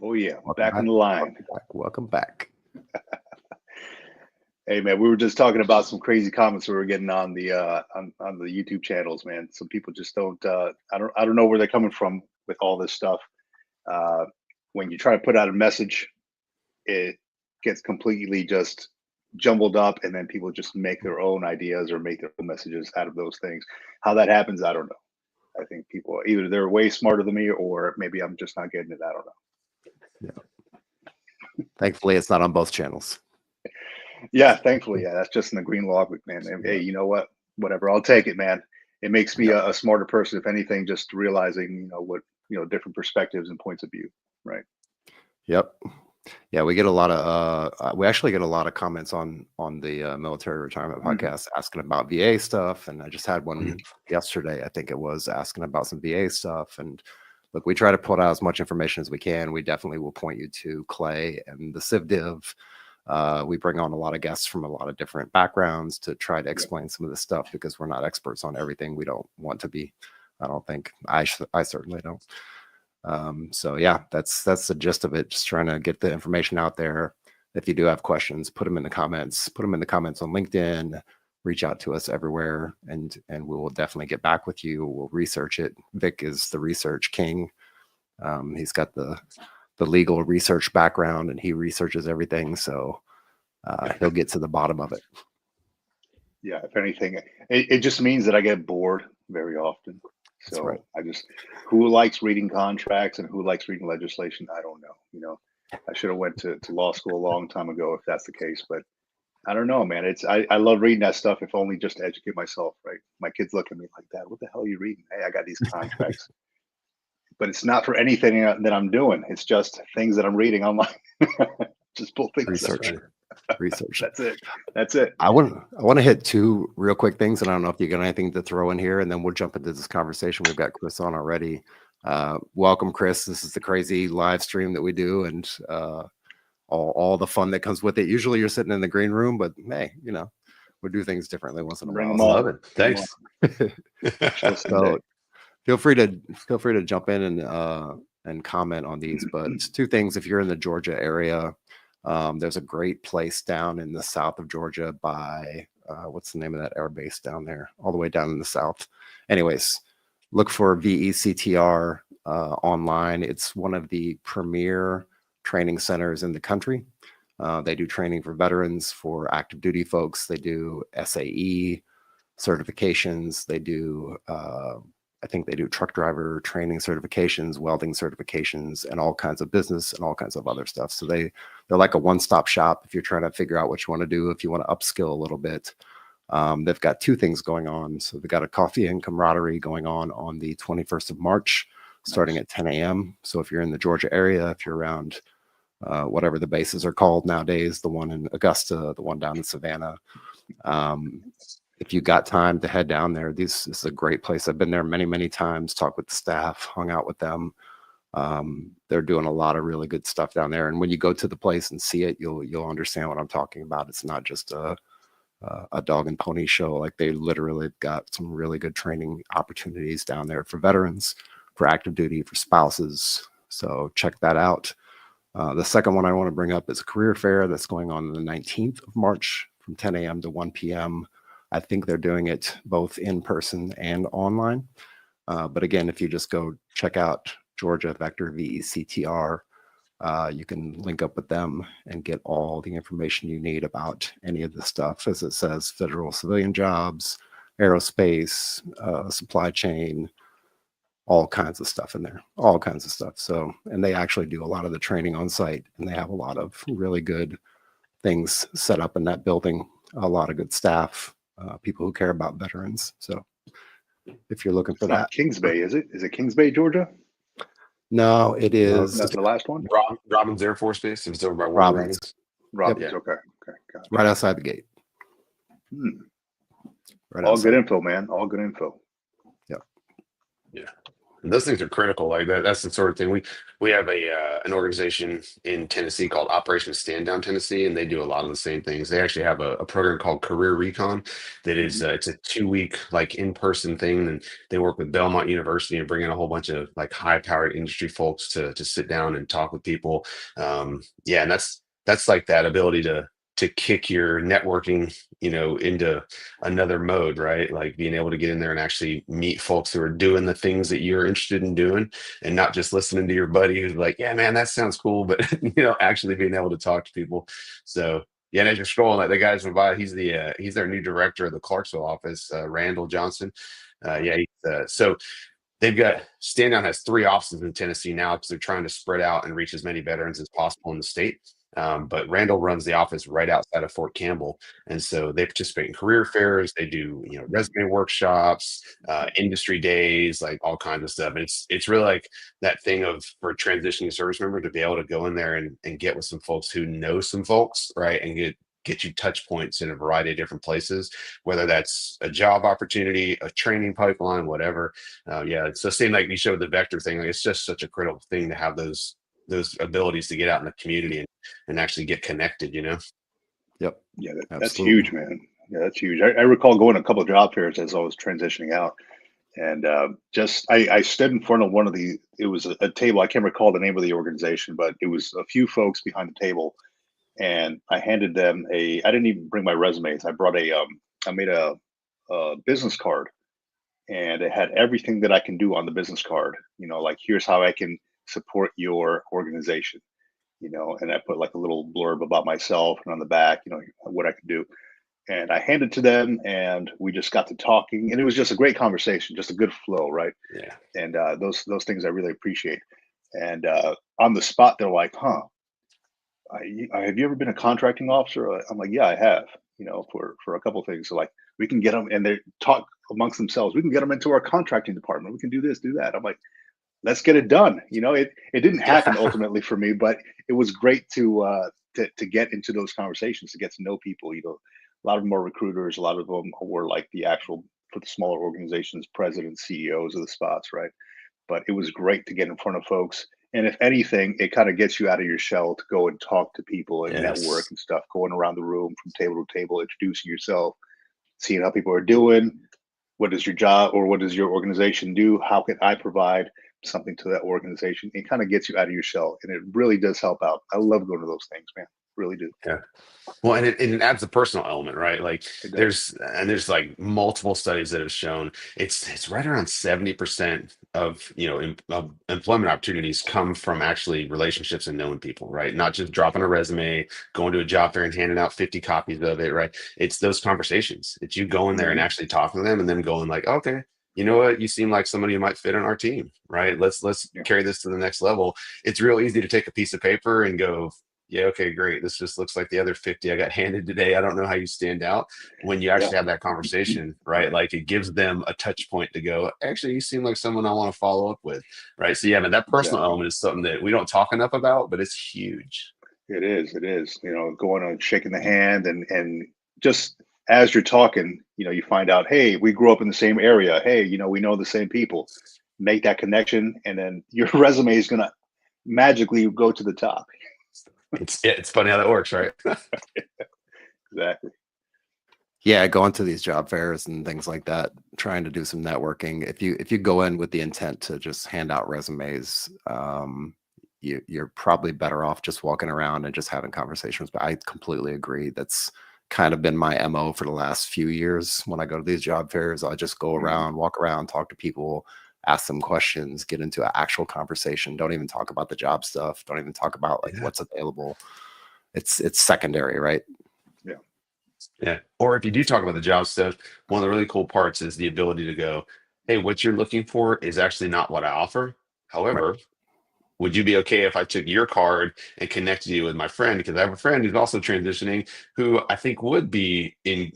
Oh yeah, Welcome back on the line. Welcome back. Hey man, we were just talking about some crazy comments we were getting on the YouTube channels, man. Some people just don't. I don't know where they're coming from with all this stuff. Uh, when you try to put out a message, it gets completely just jumbled up, and then people just make their own ideas or make their own messages out of those things. How that happens, I don't know. I think people either they're way smarter than me, or maybe I'm just not getting it. I don't know. Yeah. Thankfully, it's not on both channels. Yeah, thankfully, yeah, that's just in the green log, man. Hey, you know what? Whatever, I'll take it, man. It makes me a smarter person, if anything. Just realizing, what different perspectives and points of view, right? Yep. Yeah, we get a lot of we actually get a lot of comments on the military retirement podcast asking about VA stuff, and I just had one yesterday. I think it was asking about some VA stuff, and look, we try to put out as much information as we can. We definitely will point you to Clay and the CivDiv. We bring on a lot of guests from a lot of different backgrounds to try to explain some of this stuff because we're not experts on everything. We don't want to be. I don't think I certainly don't. So yeah, that's the gist of it. Just trying to get the information out there. If you do have questions, put them in the comments. Put them in the comments on LinkedIn. Reach out to us everywhere, and we will definitely get back with you. We'll research it. Vic is the research king. He's got the legal research background, and he researches everything. So he'll get to the bottom of it. Yeah, if anything, it just means that I get bored very often. So right. Who likes reading contracts and who likes reading legislation? I don't know. I should have went to law school a long time ago if that's the case, but I don't know, man. I love reading that stuff, if only just to educate myself, right? My kids look at me like, Dad, what the hell are you reading? Hey, I got these contracts. But it's not for anything that I'm doing. It's just things that I'm reading online. Just pull things research. Research. That's it. I want to hit two real quick things, and I don't know if you got anything to throw in here, and then we'll jump into this conversation. We've got Chris on already. Welcome, Chris. This is the crazy live stream that we do, and all the fun that comes with it. Usually, you're sitting in the green room, but hey, we do things differently once in a while. Love it. Thanks. So feel free to jump in and comment on these. But two things: if you're in the Georgia area. There's a great place down in the south of Georgia by what's the name of that air base down there, all the way down in the south. Anyways, look for VECTR online. It's one of the premier training centers in the country. They do training for veterans, for active duty folks. They do SAE certifications. They do I think they do truck driver training certifications, welding certifications, and all kinds of business and all kinds of other stuff. So they're like a one-stop shop if you're trying to figure out what you want to do, if you want to upskill a little bit. They've got two things going on. So they've got a coffee and camaraderie going on the 21st of March, starting at 10 a.m. So if you're in the Georgia area, if you're around whatever the bases are called nowadays, the one in Augusta, the one down in Savannah, if you got time to head down there, this is a great place. I've been there many, many times, talked with the staff, hung out with them. They're doing a lot of really good stuff down there. And when you go to the place and see it, you'll understand what I'm talking about. It's not just a dog and pony show. Like, they literally got some really good training opportunities down there for veterans, for active duty, for spouses. So check that out. The second one I want to bring up is a career fair that's going on the 19th of March from 10 a.m. to 1 p.m. I think they're doing it both in person and online. But again, if you just go check out Georgia Vector VECTR, you can link up with them and get all the information you need about any of this stuff. As it says, federal civilian jobs, aerospace, supply chain, all kinds of stuff in there, all kinds of stuff. So, and they actually do a lot of the training on site, and they have a lot of really good things set up in that building, a lot of good staff. People who care about veterans. So if you're looking for that. Kings Bay, is it? Is it Kings Bay, Georgia? No, it is. That's the last one? Robbins Air Force Base. If it's over by Robbins. Robbins, yep. Okay. Got it. Right outside the gate. Right all outside. Good info, man. All good info. Yep. Yeah. And those things are critical. Like that's the sort of thing we have an organization in Tennessee called Operation Stand Down Tennessee, and they do a lot of the same things. They actually have a program called Career Recon that is Mhm. it's a 2 week like in-person thing, and they work with Belmont University and bring in a whole bunch of like high-powered industry folks to sit down and talk with people. Yeah, and that's like that ability to kick your networking, into another mode, right? Like being able to get in there and actually meet folks who are doing the things that you're interested in doing, and not just listening to your buddy who's like, yeah, man, that sounds cool, but actually being able to talk to people. So yeah, and as you're scrolling, like the guys went by, he's their new director of the Clarksville office, Randall Johnson. Yeah, so they've got Stand Down has 3 offices in Tennessee now because they're trying to spread out and reach as many veterans as possible in the state. But Randall runs the office right outside of Fort Campbell, and so they participate in career fairs. They do resume workshops, industry days, like all kinds of stuff. And it's really like that thing of for a transitioning service member to be able to go in there and get with some folks who know some folks, right, and get you touch points in a variety of different places, whether that's a job opportunity, a training pipeline, whatever. Yeah, it's the same like you showed the vector thing. Like it's just such a critical thing to have those abilities to get out in the community and actually get connected. Yep. Yeah, that's Absolutely. huge, man. Yeah, that's huge. I recall going to a couple of job fairs as I was transitioning out, and just I stood in front of one of the. It was a table. I can't recall the name of the organization, but it was a few folks behind the table, and I handed them a. I didn't even bring my resumes. I brought a. I made a business card, and it had everything that I can do on the business card. Like here's how I can support your organization. And I put like a little blurb about myself, and on the back, what I could do. And I handed it to them, and we just got to talking, and it was just a great conversation, just a good flow, right? Yeah. And those things I really appreciate. And on the spot, they're like, "Huh? Have you ever been a contracting officer?" I'm like, "Yeah, I have." For a couple of things. So like, we can get them, and they talk amongst themselves. We can get them into our contracting department. We can do this, do that. I'm like, let's get it done. It didn't happen Yeah. ultimately for me, but it was great to get into those conversations, to get to know people. A lot of them are recruiters. A lot of them were like the actual for the smaller organizations, presidents, CEOs of the spots, right? But it was great to get in front of folks. And if anything, it kind of gets you out of your shell to go and talk to people and network Yes. and stuff, going around the room from table to table, introducing yourself, seeing how people are doing. What does your job or what does your organization do? How can I provide something to that organization? It kind of gets you out of your shell, and it really does help out. I love going to those things, man. Really do. Yeah. Well, and it adds a personal element, right? Like It does. there's like multiple studies that have shown it's right around 70% of of employment opportunities come from actually relationships and knowing people, right? Not just dropping a resume, going to a job fair and handing out 50 copies of it, right? It's those conversations. It's you going there and Hmm. actually talking to them and then going like, okay, you know what? You seem like somebody who might fit on our team, right? Let's Yeah. carry this to the next level. It's real easy to take a piece of paper and go, yeah, okay, great. This just looks like the other 50 I got handed today. I don't know how you stand out. When you Yeah. actually have that conversation, right? Like it gives them a touch point to go, actually, you seem like someone I want to follow up with. Right. So yeah, man, that personal Exactly. element is something that we don't talk enough about, but it's huge. It is. It is. Going and shaking the hand, and just as you're talking, you find out, hey, we grew up in the same area. Hey, we know the same people. Make that connection, and then your resume is gonna magically go to the top. It's funny how that works, right? Exactly. Yeah, going to these job fairs and things like that, trying to do some networking. If you go in with the intent to just hand out resumes, you're probably better off just walking around and just having conversations. But I completely agree. That's kind of been my MO for the last few years. When I go to these job fairs, I just go Hmm. around, walk around, talk to people, ask them questions, get into an actual conversation. Don't even talk about the job stuff. Don't even talk about like Yeah. what's available. It's secondary, right? Yeah. Yeah. Or if you do talk about the job stuff, one of the really cool parts is the ability to go, hey, what you're looking for is actually not what I offer. Right. However, would you be okay if I took your card and connected you with my friend? Because I have a friend who's also transitioning who I think would be in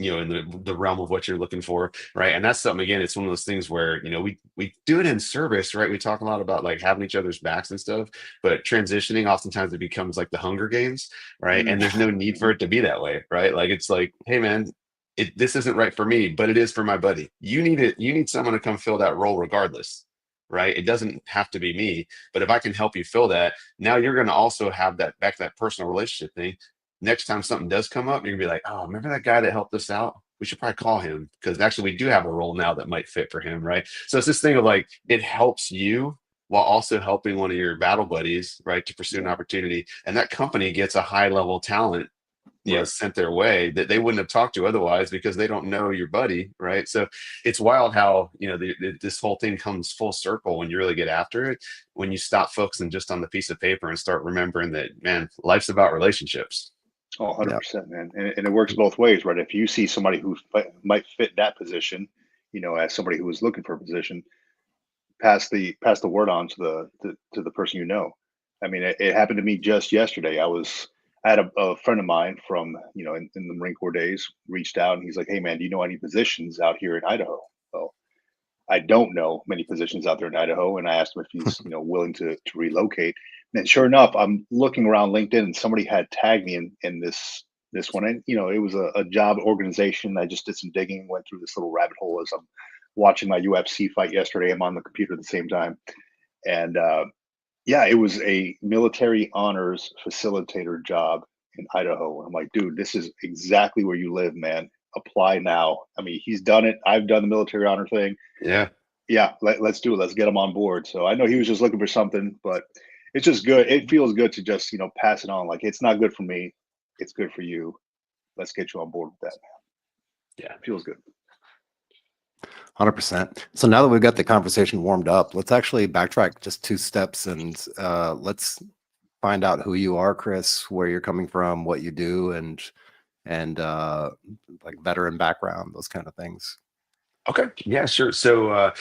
the realm of what you're looking for, right? And that's something, again, it's one of those things where, we do it in service, right? We talk a lot about like having each other's backs and stuff, but transitioning oftentimes it becomes like the Hunger Games, right? And there's no need for Mhm. it to be that way, right? Like it's like, hey man, this isn't right for me, but it is for my buddy. You need someone to come fill that role regardless. right? It doesn't have to be me, but if I can help you fill that, now you're going to also have that back to that personal relationship thing. Next time something does come up, you're gonna be like, oh, remember that guy that helped us out? We should probably call him because actually we do have a role now that might fit for him, right? So it's this thing of like, it helps you while also helping one of your battle buddies, right, to pursue an opportunity. And that company gets a high level talent, sent their way that they wouldn't have talked to otherwise because they don't know your buddy, right? So it's wild how, this whole thing comes full circle when you really get after it, when you stop focusing just on the piece of paper and start remembering that, man, life's about relationships. Oh, 100%, man. And it works both ways, right? If you see somebody who might fit that position, as somebody who is looking for a position, pass the word on to the person I mean, it happened to me just yesterday. I had a friend of mine from, in the Marine Corps days reached out and he's like, hey man, do you know any positions out here in Idaho? Well, I don't know many positions out there in Idaho. And I asked him if he's, willing to relocate. And sure enough, I'm looking around LinkedIn and somebody had tagged me in this one. And, it was a job organization. I just did some digging, went through this little rabbit hole as I'm watching my UFC fight yesterday. I'm on the computer at the same time. And yeah, it was a military honors facilitator job in Idaho. And I'm like, dude, this is exactly where you live, man. Apply now. I mean, he's done it. I've done the military honor thing. Yeah. Yeah, let's do it. Let's get him on board. So I know he was just looking for something, but it's just good. It feels good to just, pass it on. Like, it's not good for me. It's good for you. Let's get you on board with that, man. Yeah, it feels good. 100%. So now that we've got the conversation warmed up, let's actually backtrack just 2 steps and let's find out who you are, Chris, where you're coming from, what you do, and like veteran background, those kind of things. Okay. Yeah, sure. So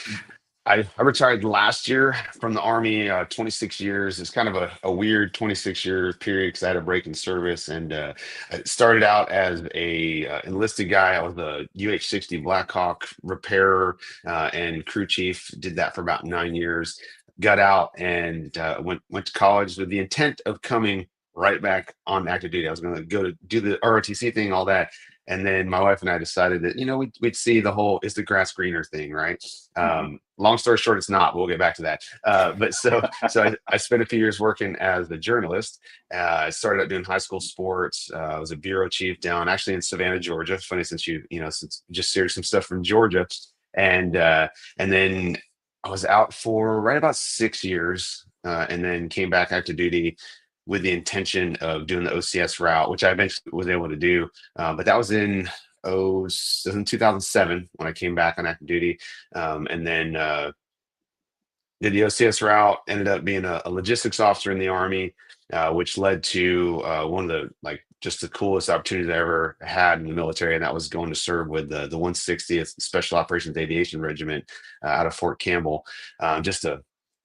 I retired last year from the Army, 26 years. It's kind of a weird 26-year period because I had a break in service. And I started out as a enlisted guy. I was a UH-60 Black Hawk repairer and crew chief. Did that for about 9 years. Got out and went to college with the intent of coming right back on active duty. I was going to go to do the ROTC thing, all that. And then my wife and I decided that, we'd see the whole is the grass greener thing, right? Long story short, it's not. But we'll get back to that. But so I spent a few years working as a journalist. I started out doing high school sports. I was a bureau chief down actually in Savannah, Georgia. It's funny since since just shared some stuff from Georgia. And then I was out for right about 6 years and then came back active duty with the intention of doing the OCS route, which I eventually was able to do. But that was in 2007 when I came back on active duty. And then did the OCS route, ended up being a logistics officer in the Army, which led to one of just the coolest opportunities I ever had in the military. And that was going to serve with the 160th Special Operations Aviation Regiment out of Fort Campbell. Just a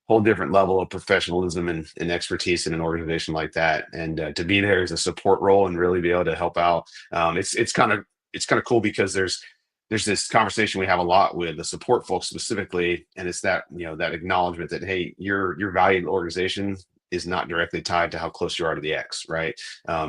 whole different level of professionalism and expertise in an organization like that, and to be there as a support role and really be able to help out. It's kind of cool because there's this conversation we have a lot with the support folks specifically, and it's that that acknowledgement that, hey, your valued organization is not directly tied to how close you are to the X, right?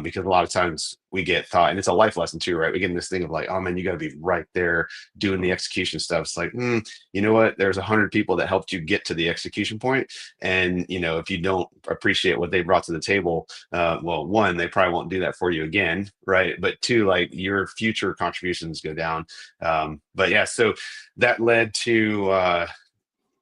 Because a lot of times we get thought, and it's a life lesson too, right? We get in this thing of like, oh man, you got to be right there doing the execution stuff. It's like, you know what? There's 100 people that helped you get to the execution point, and if you don't appreciate what they brought to the table, well, one, they probably won't do that for you again, right? But two, like your future contributions go down. But yeah, so that led to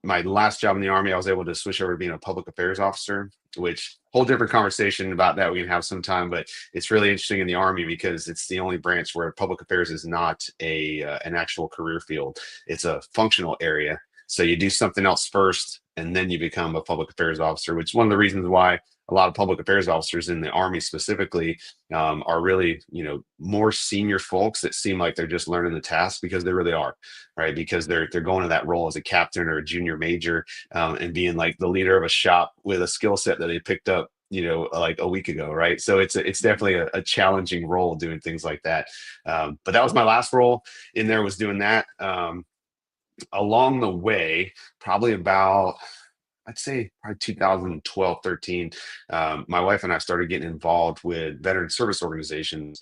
my last job in the Army. I was able to switch over to being a public affairs officer, which whole different conversation about that we can have sometime. But it's really interesting in the Army because it's the only branch where public affairs is not an actual career field. It's a functional area. So you do something else first, and then you become a public affairs officer, which is one of the reasons why a lot of public affairs officers in the Army specifically are really, more senior folks that seem like they're just learning the task, because they really are, right? Because they're going to that role as a captain or a junior major and being like the leader of a shop with a skill set that they picked up, like a week ago, right? So it's definitely a challenging role doing things like that. But that was my last role in there, was doing that. Along the way, probably about, I'd say probably 2012, 13, my wife and I started getting involved with veteran service organizations.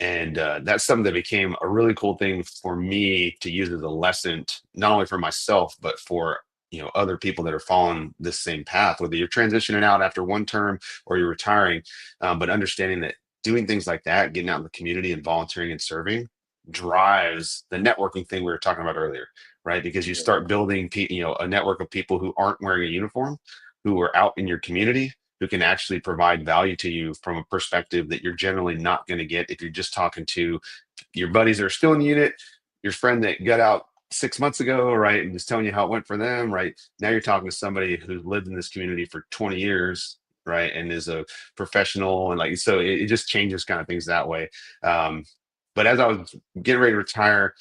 And that's something that became a really cool thing for me to use as a lesson, not only for myself, but for other people that are following this same path, whether you're transitioning out after one term or you're retiring, but understanding that doing things like that, getting out in the community and volunteering and serving, drives the networking thing we were talking about earlier, right? Because you start building a network of people who aren't wearing a uniform, who are out in your community, who can actually provide value to you from a perspective that you're generally not going to get if you're just talking to your buddies that are still in the unit, your friend that got out 6 months ago, right, and just telling you how it went for them, right? Now you're talking to somebody who's lived in this community for 20 years, right, and is a professional, and so it just changes kind of things that way. But as I was getting ready to retire,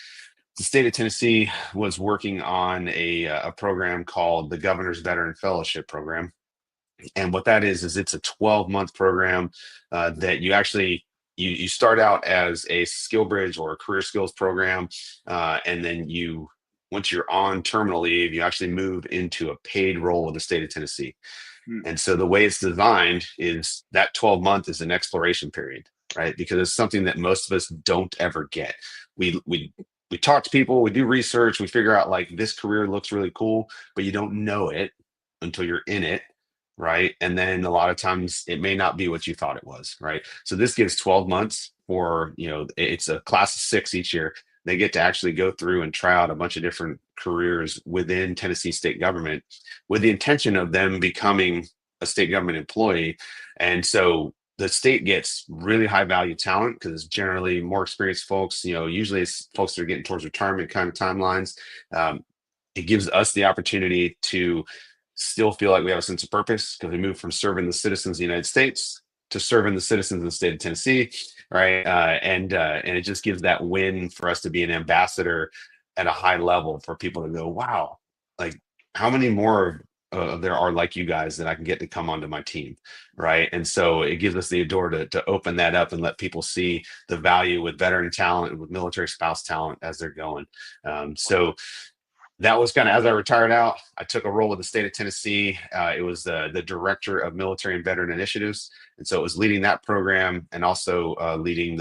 the state of Tennessee was working on a program called the Governor's Veteran Fellowship Program. And what that is it's a 12-month program that you actually you start out as a skill bridge or a career skills program, and then once you're on terminal leave, you actually move into a paid role with the state of Tennessee. And so the way it's designed is that 12-month is an exploration period, right? Because it's something that most of us don't ever get. We talk to people, we do research, we figure out like this career looks really cool, but you don't know it until you're in it, right? And then a lot of times it may not be what you thought it was, right? So this gives 12 months for, it's a class of 6 each year. They get to actually go through and try out a bunch of different careers within Tennessee state government with the intention of them becoming a state government employee. And so the state gets really high value talent because it's generally more experienced folks, usually it's folks that are getting towards retirement kind of timelines. It gives us the opportunity to still feel like we have a sense of purpose because we moved from serving the citizens of the United States to serving the citizens of the state of Tennessee, right? And it just gives that win for us to be an ambassador at a high level for people to go, wow, like how many more there are like you guys that I can get to come onto my team, right? And so it gives us the door to open that up and let people see the value with veteran talent and with military spouse talent as they're going. So that was kind of, as I retired out, I took a role with the state of Tennessee. It was the director of military and veteran initiatives. And so it was leading that program and also leading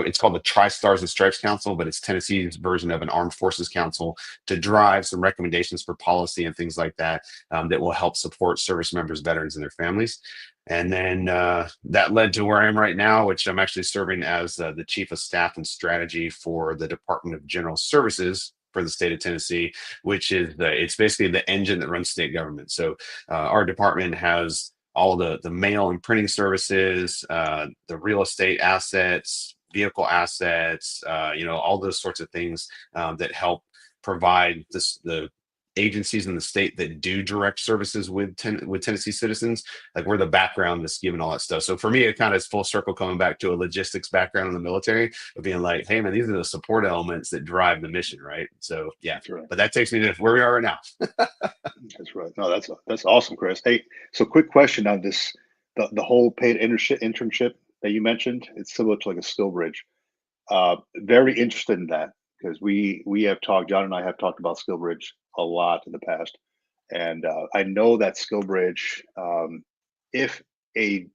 it's called the Tri-Stars and Stripes Council, but it's Tennessee's version of an Armed Forces Council to drive some recommendations for policy and things like that that will help support service members, veterans, and their families. And then that led to where I am right now, which I'm actually serving as the Chief of Staff and Strategy for the Department of General Services for the state of Tennessee, which is it's basically the engine that runs state government. So our department has all the mail and printing services, the real estate assets, vehicle assets, all those sorts of things that help provide the agencies in the state that do direct services with Tennessee citizens. Like we're the background that's given all that stuff. So for me, it kind of is full circle coming back to a logistics background in the military of being like, hey man, these are the support elements that drive the mission, right? So yeah, that's right. But that takes me to where we are right now. That's right. No, that's awesome, Chris. Hey, so quick question on this, the whole paid internship that you mentioned. It's similar to like a skill bridge. Very interested in that because we have talked, John and I have talked about skill bridge a lot in the past, and I know that skill bridge, if a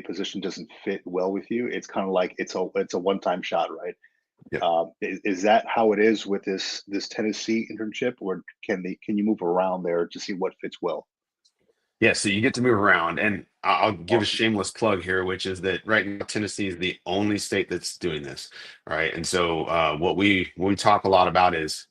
position doesn't fit well with you, it's kind of like it's a one-time shot, right? Yeah. Is that how it is with this Tennessee internship, or can you move around there to see what fits well? Yeah, so you get to move around, and I'll give a shameless plug here, which is that right now Tennessee is the only state that's doing this, right? And so what we talk a lot about is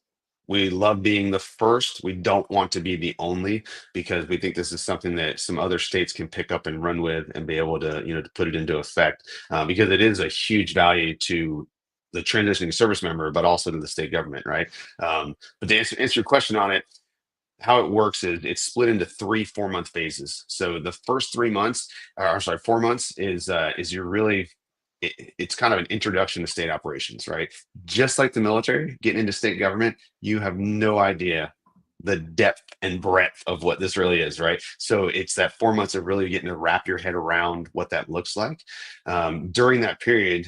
we love being the first. We don't want to be the only because we think this is something that some other states can pick up and run with and be able to to put it into effect because it is a huge value to the transitioning service member, but also to the state government, right? But to answer your question on it, how it works is it's split into 3 4-month phases. So the first 4 months is you're really it's kind of an introduction to state operations, right? Just like the military, getting into state government, you have no idea the depth and breadth of what this really is, right? So it's that 4 months of really getting to wrap your head around what that looks like. During that period,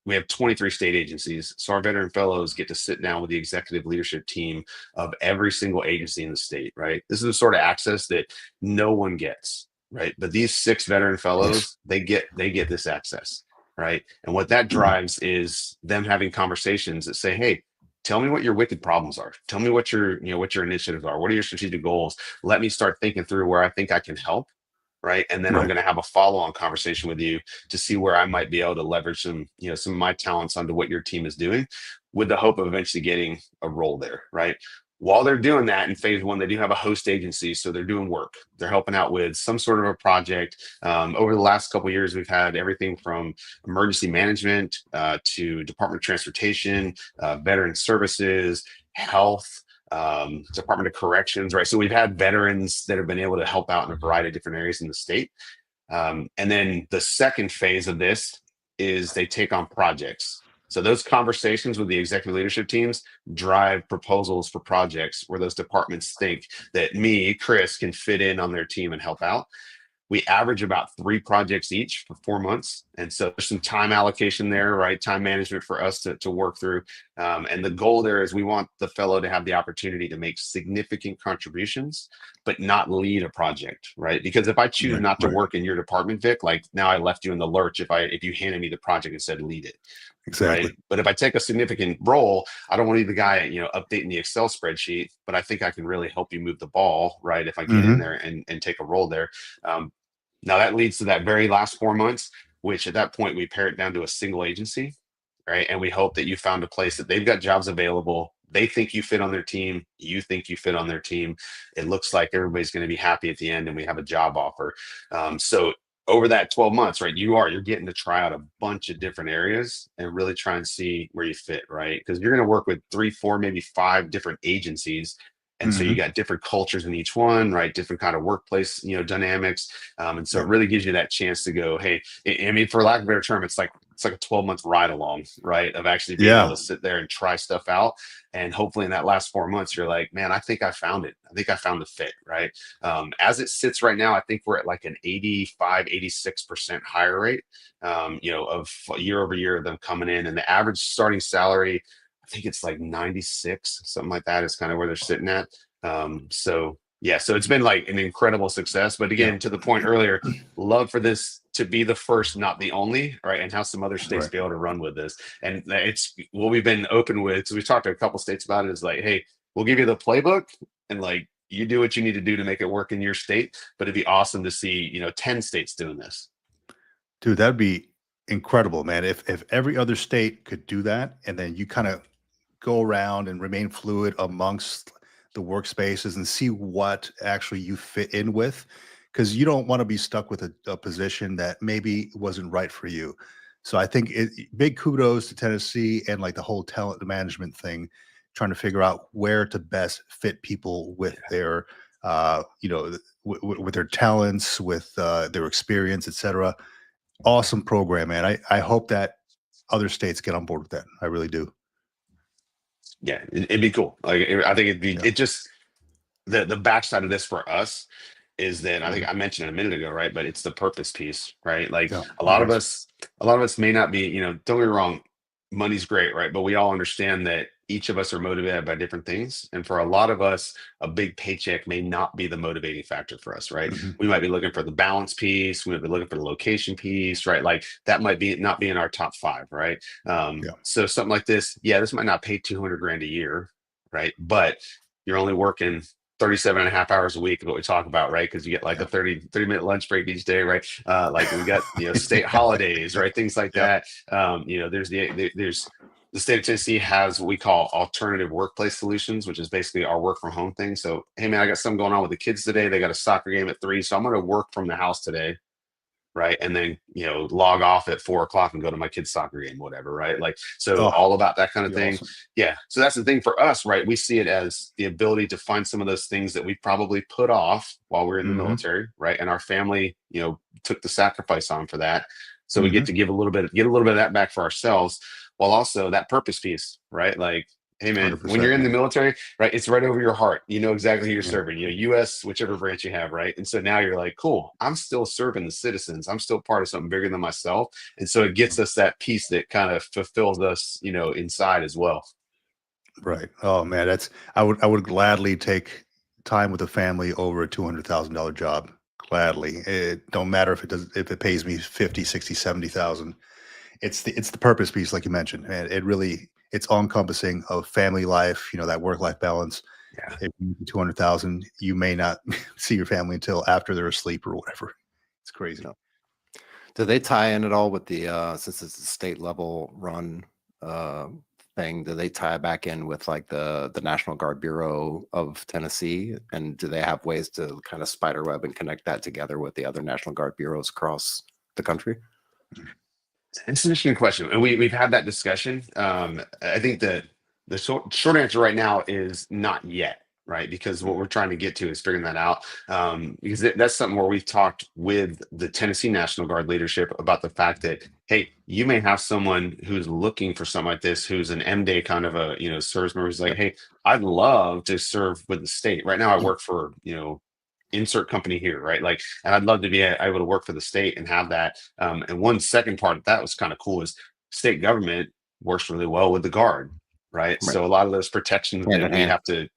we have 23 state agencies. So our veteran fellows get to sit down with the executive leadership team of every single agency in the state, right? This is the sort of access that no one gets, right? But these 6 veteran fellows, they get this access, right? And what that drives is them having conversations that say, hey, tell me what your wicked problems are. Tell me what your initiatives are. What are your strategic goals? Let me start thinking through where I think I can help. Right. And then I'm going to have a follow-on conversation with you to see where I might be able to leverage some of my talents onto what your team is doing, with the hope of eventually getting a role there. Right. While they're doing that in phase one, they do have a host agency. So they're doing work. They're helping out with some sort of a project. Over the last couple of years, we've had everything from emergency management to Department of Transportation, veteran services, health, Department of Corrections, right? So we've had veterans that have been able to help out in a variety of different areas in the state. And then the second phase of this is they take on projects. So those conversations with the executive leadership teams drive proposals for projects where those departments think that me, Chris, can fit in on their team and help out. We average about 3 projects each for 4 months. And so there's some time allocation there, right? Time management for us to work through. And the goal there is we want the fellow to have the opportunity to make significant contributions, but not lead a project, right? Because if I choose not to work in your department, Vic, like now I left you in the lurch if you handed me the project and said, lead it. Exactly. Right? But if I take a significant role, I don't want to be the guy, updating the Excel spreadsheet, but I think I can really help you move the ball, right? If I get in there and take a role there. Now that leads to that very last 4 months, which at that point we pare it down to a single agency, right? And we hope that you found a place that they've got jobs available. They think you fit on their team. You think you fit on their team. It looks like everybody's going to be happy at the end and we have a job offer. So over that 12 months, right, you're getting to try out a bunch of different areas and really try and see where you fit, right? Because you're going to work with 3, 4, maybe 5 different agencies. And so you got different cultures in each one, right? Different kind of workplace, dynamics. And so it really gives you that chance to go, hey, I mean, for lack of a better term, it's like a 12-month ride along, right? Of actually being able to sit there and try stuff out. And hopefully in that last 4 months, you're like, man, I think I found it. I think I found the fit, right? As it sits right now, I think we're at like an 85, 86% hire rate, of year over year of them coming in. And the average starting salary, I think it's like 96, something like that is kind of where they're sitting at. So it's been like an incredible success. But again, to the point earlier, love for this to be the first, not the only, right? And how some other states be able to run with this. And it's what we've been open with. So we've talked to a couple states about it, is like, hey, we'll give you the playbook and like you do what you need to do to make it work in your state. But it'd be awesome to see, 10 states doing this. Dude, that'd be incredible, man. If every other state could do that, and then you kind of go around and remain fluid amongst the workspaces and see what actually you fit in with, because you don't want to be stuck with a position that maybe wasn't right for you. So I think big kudos to Tennessee and like the whole talent management thing, trying to figure out where to best fit people with their, with their talents, with their experience, etc. Awesome program, man. I hope that other states get on board with that. I really do. Yeah, it'd be cool. Like, I think it'd be, it just, the backside of this for us is that I think I mentioned it a minute ago, right? But it's the purpose piece, right? Like a lot of us may not be, don't get me wrong, money's great, right? But we all understand that each of us are motivated by different things. And for a lot of us, a big paycheck may not be the motivating factor for us, right? We might be looking for the balance piece. We might be looking for the location piece, right? Like that might be not be in our top 5, right? So something like this, this might not pay $200,000 a year, right? But you're only working 37 and a half hours a week, what we talk about, right? Because you get like a 30-minute lunch break each day, right? Like we got, state holidays, right? Things like that. There's the state of Tennessee has what we call alternative workplace solutions, which is basically our work from home thing. So, hey man, I got something going on with the kids today. They got a soccer game at 3. So I'm going to work from the house today. Right. And then, log off at 4 o'clock and go to my kid's soccer game, whatever. Right. Like, so all about that kind of thing. Awesome. Yeah. So that's the thing for us, right? We see it as the ability to find some of those things that we probably put off while we're in the military. Right. And our family, took the sacrifice on for that. So we get to get a little bit of that back for ourselves, while also that purpose piece, right? Like, hey man, when you're in the military, right, it's right over your heart. You know exactly who you're serving, US, whichever branch you have, right? And so now you're like, cool, I'm still serving the citizens. I'm still part of something bigger than myself. And so it gets us that piece that kind of fulfills us, inside as well. Right. Oh man, I would gladly take time with the family over a $200,000 job. Gladly. It don't matter if it pays me 50, 60, 70,000. It's the purpose piece, like you mentioned, and it really it's all encompassing of family life, that work-life balance. Yeah. If you make 200,000, you may not see your family until after they're asleep or whatever. It's crazy. Do they tie in at all with the since it's a state level run thing? Do they tie back in with like the National Guard Bureau of Tennessee? And do they have ways to kind of spider web and connect that together with the other National Guard bureaus across the country? It's an interesting question, and we've had that discussion. I think that the short answer right now is not yet, right? Because what we're trying to get to is figuring that out. Because that's something where we've talked with the Tennessee National Guard leadership about the fact that, hey, you may have someone who's looking for something like this, who's an M-Day kind of a service member who's like, hey, I'd love to serve with the state. Right now, I work for insert company here, right? Like, and I'd love to be able to work for the state and have that. And one second part of that was kind of cool is state government works really well with the Guard, right? So a lot of those protections that we have to,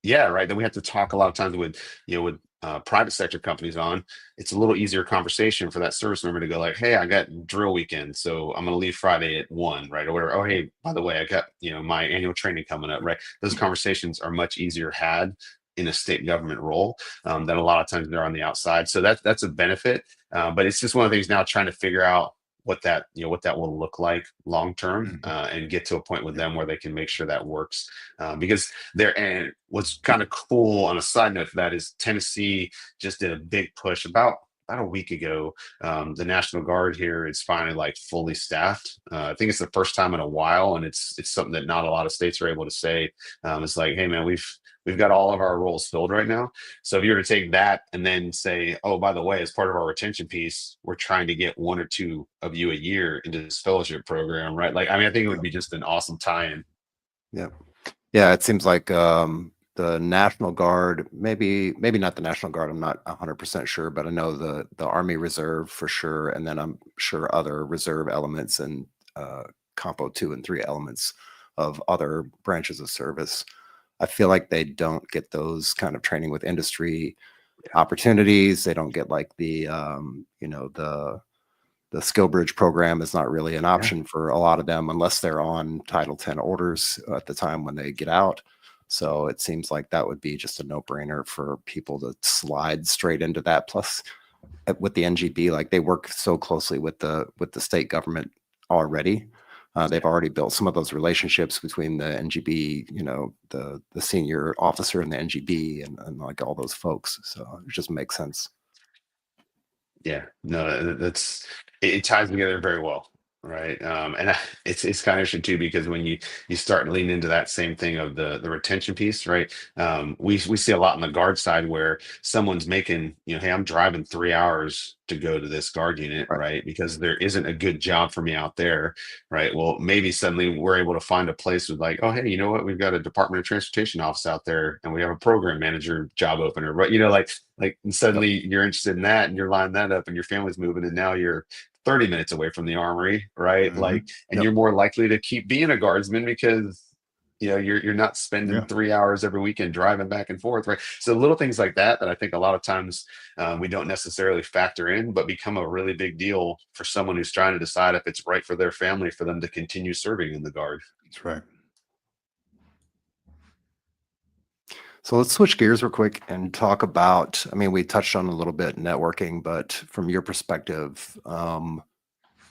that we have to talk a lot of times with, with private sector companies on, it's a little easier conversation for that service member to go like, hey, I got drill weekend, so I'm going to leave Friday at 1, right? Or whatever. Oh, hey, by the way, I got, my annual training coming up, right? Those conversations are much easier had in a state government role than a lot of times they're on the outside. So that's a benefit. But it's just one of the things now trying to figure out what that will look like long term and get to a point with them where they can make sure that works. Because and what's kind of cool on a side note for that is Tennessee just did a big push about a week ago. The National Guard here is finally like fully staffed. I think it's the first time in a while, and it's something that not a lot of states are able to say. It's like, hey man, we've got all of our roles filled right now. So if you were to take that and then say, oh, by the way, as part of our retention piece, we're trying to get 1 or 2 of you a year into this fellowship program, right? Like, I mean, I think it would be just an awesome tie-in. Yeah, it seems like the National Guard, maybe not the National Guard, I'm not 100% sure, but I know the Army Reserve for sure, and then I'm sure other reserve elements and Compo 2 and 3 elements of other branches of service. I feel like they don't get those kind of training with industry opportunities. They don't get like the skill bridge program is not really an option for a lot of them unless they're on Title 10 orders at the time when they get out. So it seems like that would be just a no-brainer for people to slide straight into that. Plus with the NGB, like they work so closely with the state government already. They've already built some of those relationships between the NGB, the senior officer and the NGB and like all those folks. So it just makes sense. Yeah, no, it ties together very well, right? And it's kind of interesting too because when you start leaning into that same thing of the retention piece, right? We see a lot on the Guard side where someone's making, hey, I'm driving 3 hours to go to this Guard unit, right? Because there isn't a good job for me out there, right? Well, maybe suddenly we're able to find a place with like, oh, hey, you know what? We've got a Department of Transportation office out there, and we have a program manager job opener, right? Like and suddenly you're interested in that, and you're lining that up, and your family's moving, and now you're 30 minutes away from the Armory, right? Like, and you're more likely to keep being a guardsman because you're not spending 3 hours every weekend driving back and forth, right? So little things like that I think a lot of times we don't necessarily factor in, but become a really big deal for someone who's trying to decide if it's right for their family for them to continue serving in the Guard. That's right. So let's switch gears real quick and talk about, I mean, we touched on a little bit networking, but from your perspective,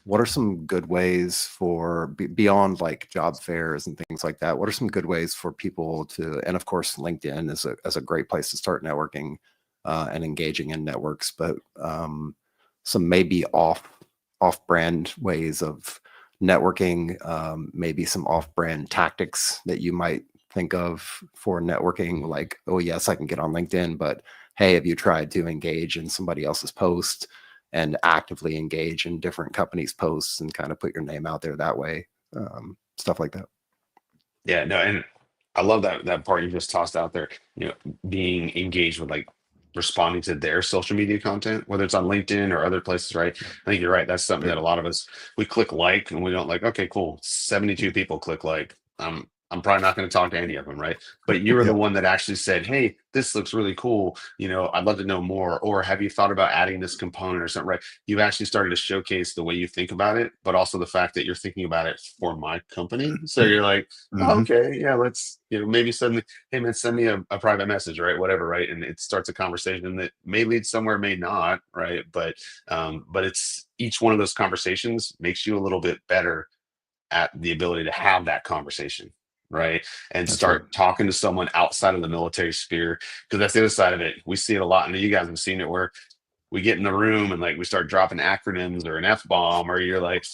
what are some good ways for beyond like job fairs and things like that? What are some good ways for people to, and of course, LinkedIn is a great place to start networking and engaging in networks, but some maybe off-brand ways of networking, maybe some off-brand tactics that you might think of for networking, like, oh yes, I can get on LinkedIn, but hey, have you tried to engage in somebody else's post and actively engage in different companies' posts and kind of put your name out there that way, stuff like that. Yeah, no, and I love that part you just tossed out there, being engaged with like responding to their social media content, whether it's on LinkedIn or other places, right? I think you're right. That's something that a lot of us, we click like and we don't like, okay, cool. 72 people click like. I'm I'm probably not going to talk to any of them, right? But you were the one that actually said, hey, this looks really cool. I'd love to know more. Or have you thought about adding this component or something, right? You've actually started to showcase the way you think about it, but also the fact that you're thinking about it for my company. So you're like, oh, okay, yeah, let's, maybe suddenly, hey man, send me a private message, right? Whatever, right? And it starts a conversation that may lead somewhere, may not, right? But it's each one of those conversations makes you a little bit better at the ability to have that conversation, right? And start talking to someone outside of the military sphere, because that's the other side of it. We see it a lot, and you guys have seen it, where we get in the room and like we start dropping acronyms or an F-bomb, or you're like,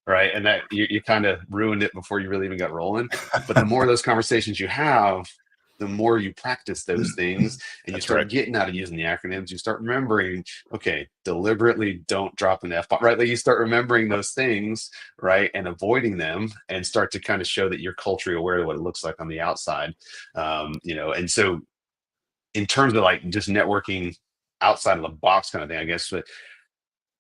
right, and that you kind of ruined it before you really even got rolling. But the more of those conversations you have, the more you practice those things, and you start getting out of using the acronyms. You start remembering, okay, deliberately don't drop an F-bomb, right? Like you start remembering those things, right, and avoiding them, and start to kind of show that you're culturally aware of what it looks like on the outside. And so in terms of like just networking outside of the box kind of thing, I guess, but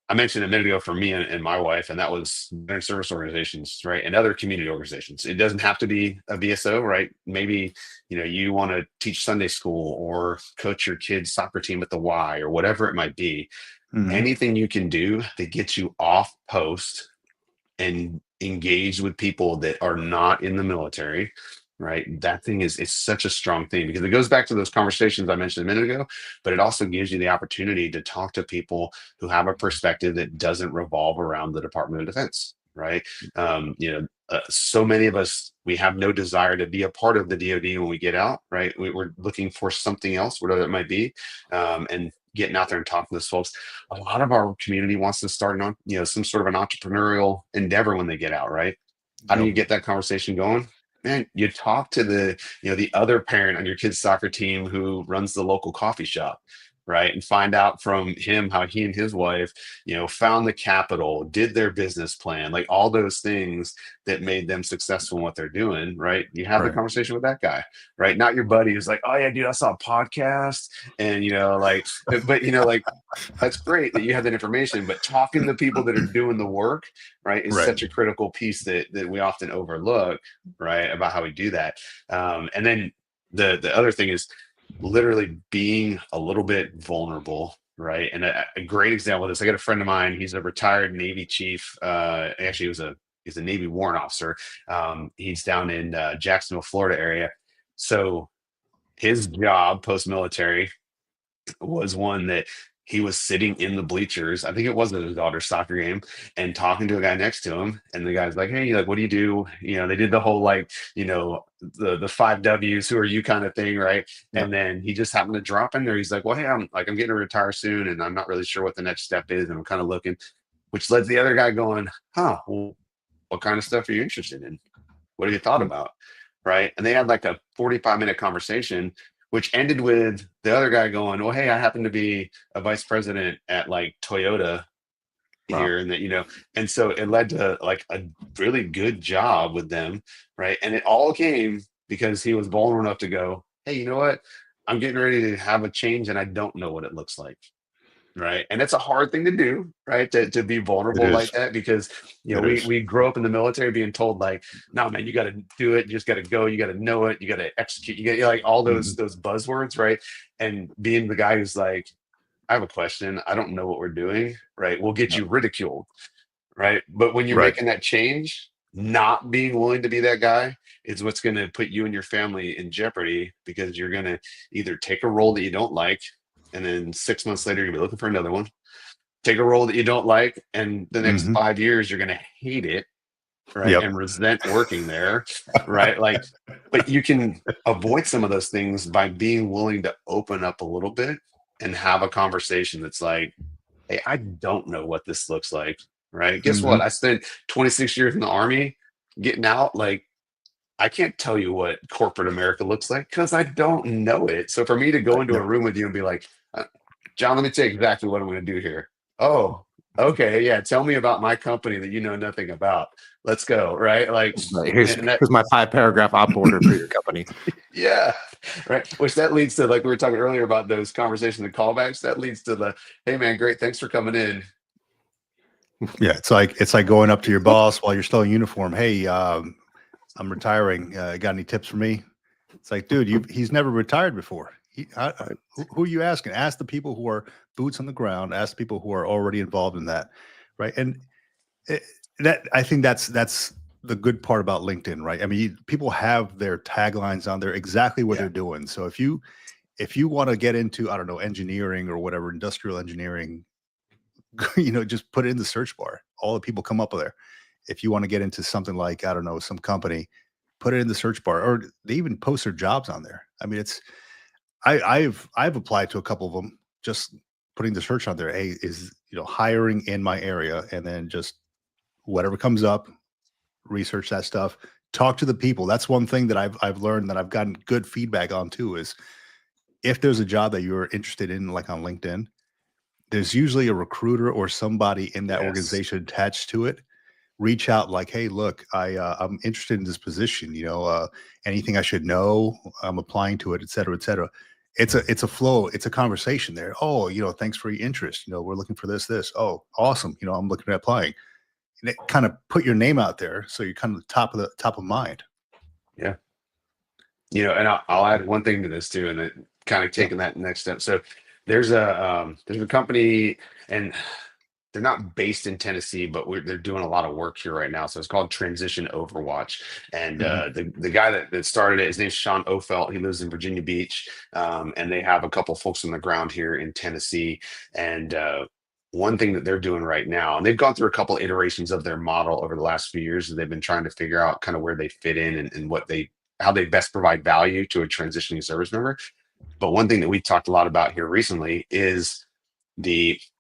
I mentioned a minute ago for me and my wife, and that was veteran service organizations, right? And other community organizations. It doesn't have to be a VSO, right? Maybe, you want to teach Sunday school or coach your kid's soccer team at the Y, or whatever it might be. Anything you can do that gets you off post and engaged with people that are not in the military, right? That thing is such a strong thing, because it goes back to those conversations I mentioned a minute ago, but it also gives you the opportunity to talk to people who have a perspective that doesn't revolve around the Department of Defense, right? So many of us, we have no desire to be a part of the DoD when we get out, right? We're looking for something else, whatever it might be, and getting out there and talking to those folks. A lot of our community wants to start on, some sort of an entrepreneurial endeavor when they get out, right? How do you get that conversation going? Man, you talk to the other parent on your kid's soccer team who runs the local coffee shop, right? And find out from him how he and his wife, found the capital, did their business plan, like all those things that made them successful in what they're doing, right? You have the conversation with that guy, right? Not your buddy who's like, oh yeah, dude, I saw a podcast, and like that's great that you have that information, but talking to people that are doing the work, right, is such a critical piece that we often overlook, right, about how we do that. And then the other thing is literally being a little bit vulnerable, right? And a great example of this, I got a friend of mine, he's a retired Navy chief. Actually, he's a Navy warrant officer. He's down in Jacksonville, Florida area. So his job post-military was one that he was sitting in the bleachers, I think it was at his daughter's soccer game, and talking to a guy next to him. And the guy's like, hey, like, what do you do? They did the whole, like, the 5 W's, who are you kind of thing, right? And then he just happened to drop in there. He's like, well, hey, I'm getting to retire soon, and I'm not really sure what the next step is. And I'm kind of looking, which led to the other guy going, well, what kind of stuff are you interested in? What have you thought about? Right. And they had like a 45-minute conversation, which ended with the other guy going, well, hey, I happen to be a vice president at like Toyota here, and that, and so it led to like a really good job with them, right? And it all came because he was vulnerable enough to go, hey, you know what? I'm getting ready to have a change, and I don't know what it looks like. Right. And it's a hard thing to do, right? To be vulnerable like that, because, we grow up in the military being told like, no, man, you got to do it. You just got to go. You got to know it. You got to execute. You got like all those buzzwords. Right. And being the guy who's like, I have a question. I don't know what we're doing. Right. We'll get you ridiculed. Right. But when you're making that change, not being willing to be that guy is what's going to put you and your family in jeopardy, because you're going to either take a role that you don't like, and then 6 months later, you'll be looking for another one. Take a role that you don't like, and the next 5 years, you're going to hate it, right? And resent working there, right? Like, but you can avoid some of those things by being willing to open up a little bit and have a conversation that's like, hey, I don't know what this looks like, right? Guess what? I spent 26 years in the Army. Getting out, like, I can't tell you what corporate America looks like because I don't know it. So for me to go into a room with you and be like, John, let me tell you exactly what I'm going to do here. Oh, okay. Yeah. Tell me about my company that you know nothing about. Let's go. Right. Like, here's my 5-paragraph op order for your company. Yeah. Right. Which that leads to, like we were talking earlier about those conversations and callbacks. That leads to the, hey man, great. Thanks for coming in. Yeah. It's like going up to your boss while you're still in uniform. Hey, I'm retiring. Got any tips for me? It's like, dude, he's never retired before. Who are you asking? Ask the people who are boots on the ground. Ask the people who are already involved in that, right? And I think that's the good part about LinkedIn, right? I mean, people have their taglines on there, exactly what they're doing. So if you want to get into, I don't know, engineering or whatever, industrial engineering, just put it in the search bar. All the people come up there. If you want to get into something like, I don't know, some company, put it in the search bar, or they even post their jobs on there. I mean, I've applied to a couple of them, just putting the search on there. Hey, is hiring in my area, and then just whatever comes up, research that stuff, talk to the people. That's one thing that I've learned that I've gotten good feedback on too, is if there's a job that you're interested in, like on LinkedIn, there's usually a recruiter or somebody in that organization attached to it. Reach out like, hey, look, I'm interested in this position. Anything I should know? I'm applying to it, et cetera, et cetera. It's a flow. It's a conversation there. Oh, thanks for your interest. We're looking for this. Oh, awesome. I'm looking at applying. And it kind of put your name out there, so you're kind of top of mind. Yeah. And I'll add one thing to this too, and then kind of taking that next step. So there's a company, and they're not based in Tennessee, but they're doing a lot of work here right now. So it's called Transition Overwatch. And the guy that started it, his name's Sean Ofelt. He lives in Virginia Beach. And they have a couple folks on the ground here in Tennessee. And one thing that they're doing right now, and they've gone through a couple iterations of their model over the last few years, and they've been trying to figure out kind of where they fit in and how they best provide value to a transitioning service member. But one thing that we talked a lot about here recently is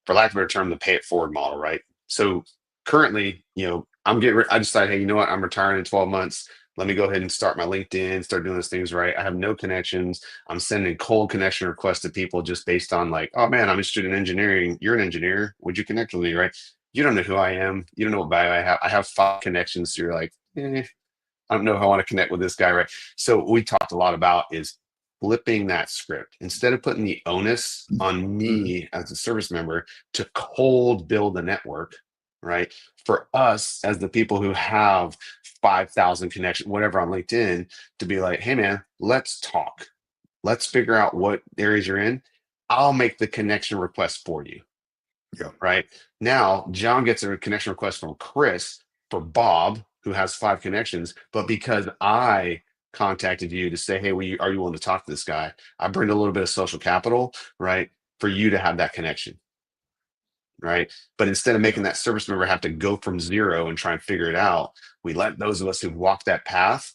for lack of a better term, the pay it forward model, right? So currently, I decided, hey, you know what? I'm retiring in 12 months. Let me go ahead and start my LinkedIn, start doing those things right. I have no connections. I'm sending cold connection requests to people just based on like, oh man, I'm interested in engineering. You're an engineer. Would you connect with me, right? You don't know who I am. You don't know what value I have. I have 5 connections. So you're like, I don't know if I want to connect with this guy, right? So what we talked a lot about is flipping that script. Instead of putting the onus on me as a service member to cold build a network, right? For us as the people who have 5,000 connections, whatever on LinkedIn, to be like, hey man, let's talk. Let's figure out what areas you're in. I'll make the connection request for you. Yeah. Right. Now, John gets a connection request from Chris for Bob, who has 5 connections, but because I contacted you to say, hey, are you willing to talk to this guy? I bring a little bit of social capital, right, for you to have that connection, right? But instead of making that service member have to go from zero and try and figure it out, we let those of us who walk that path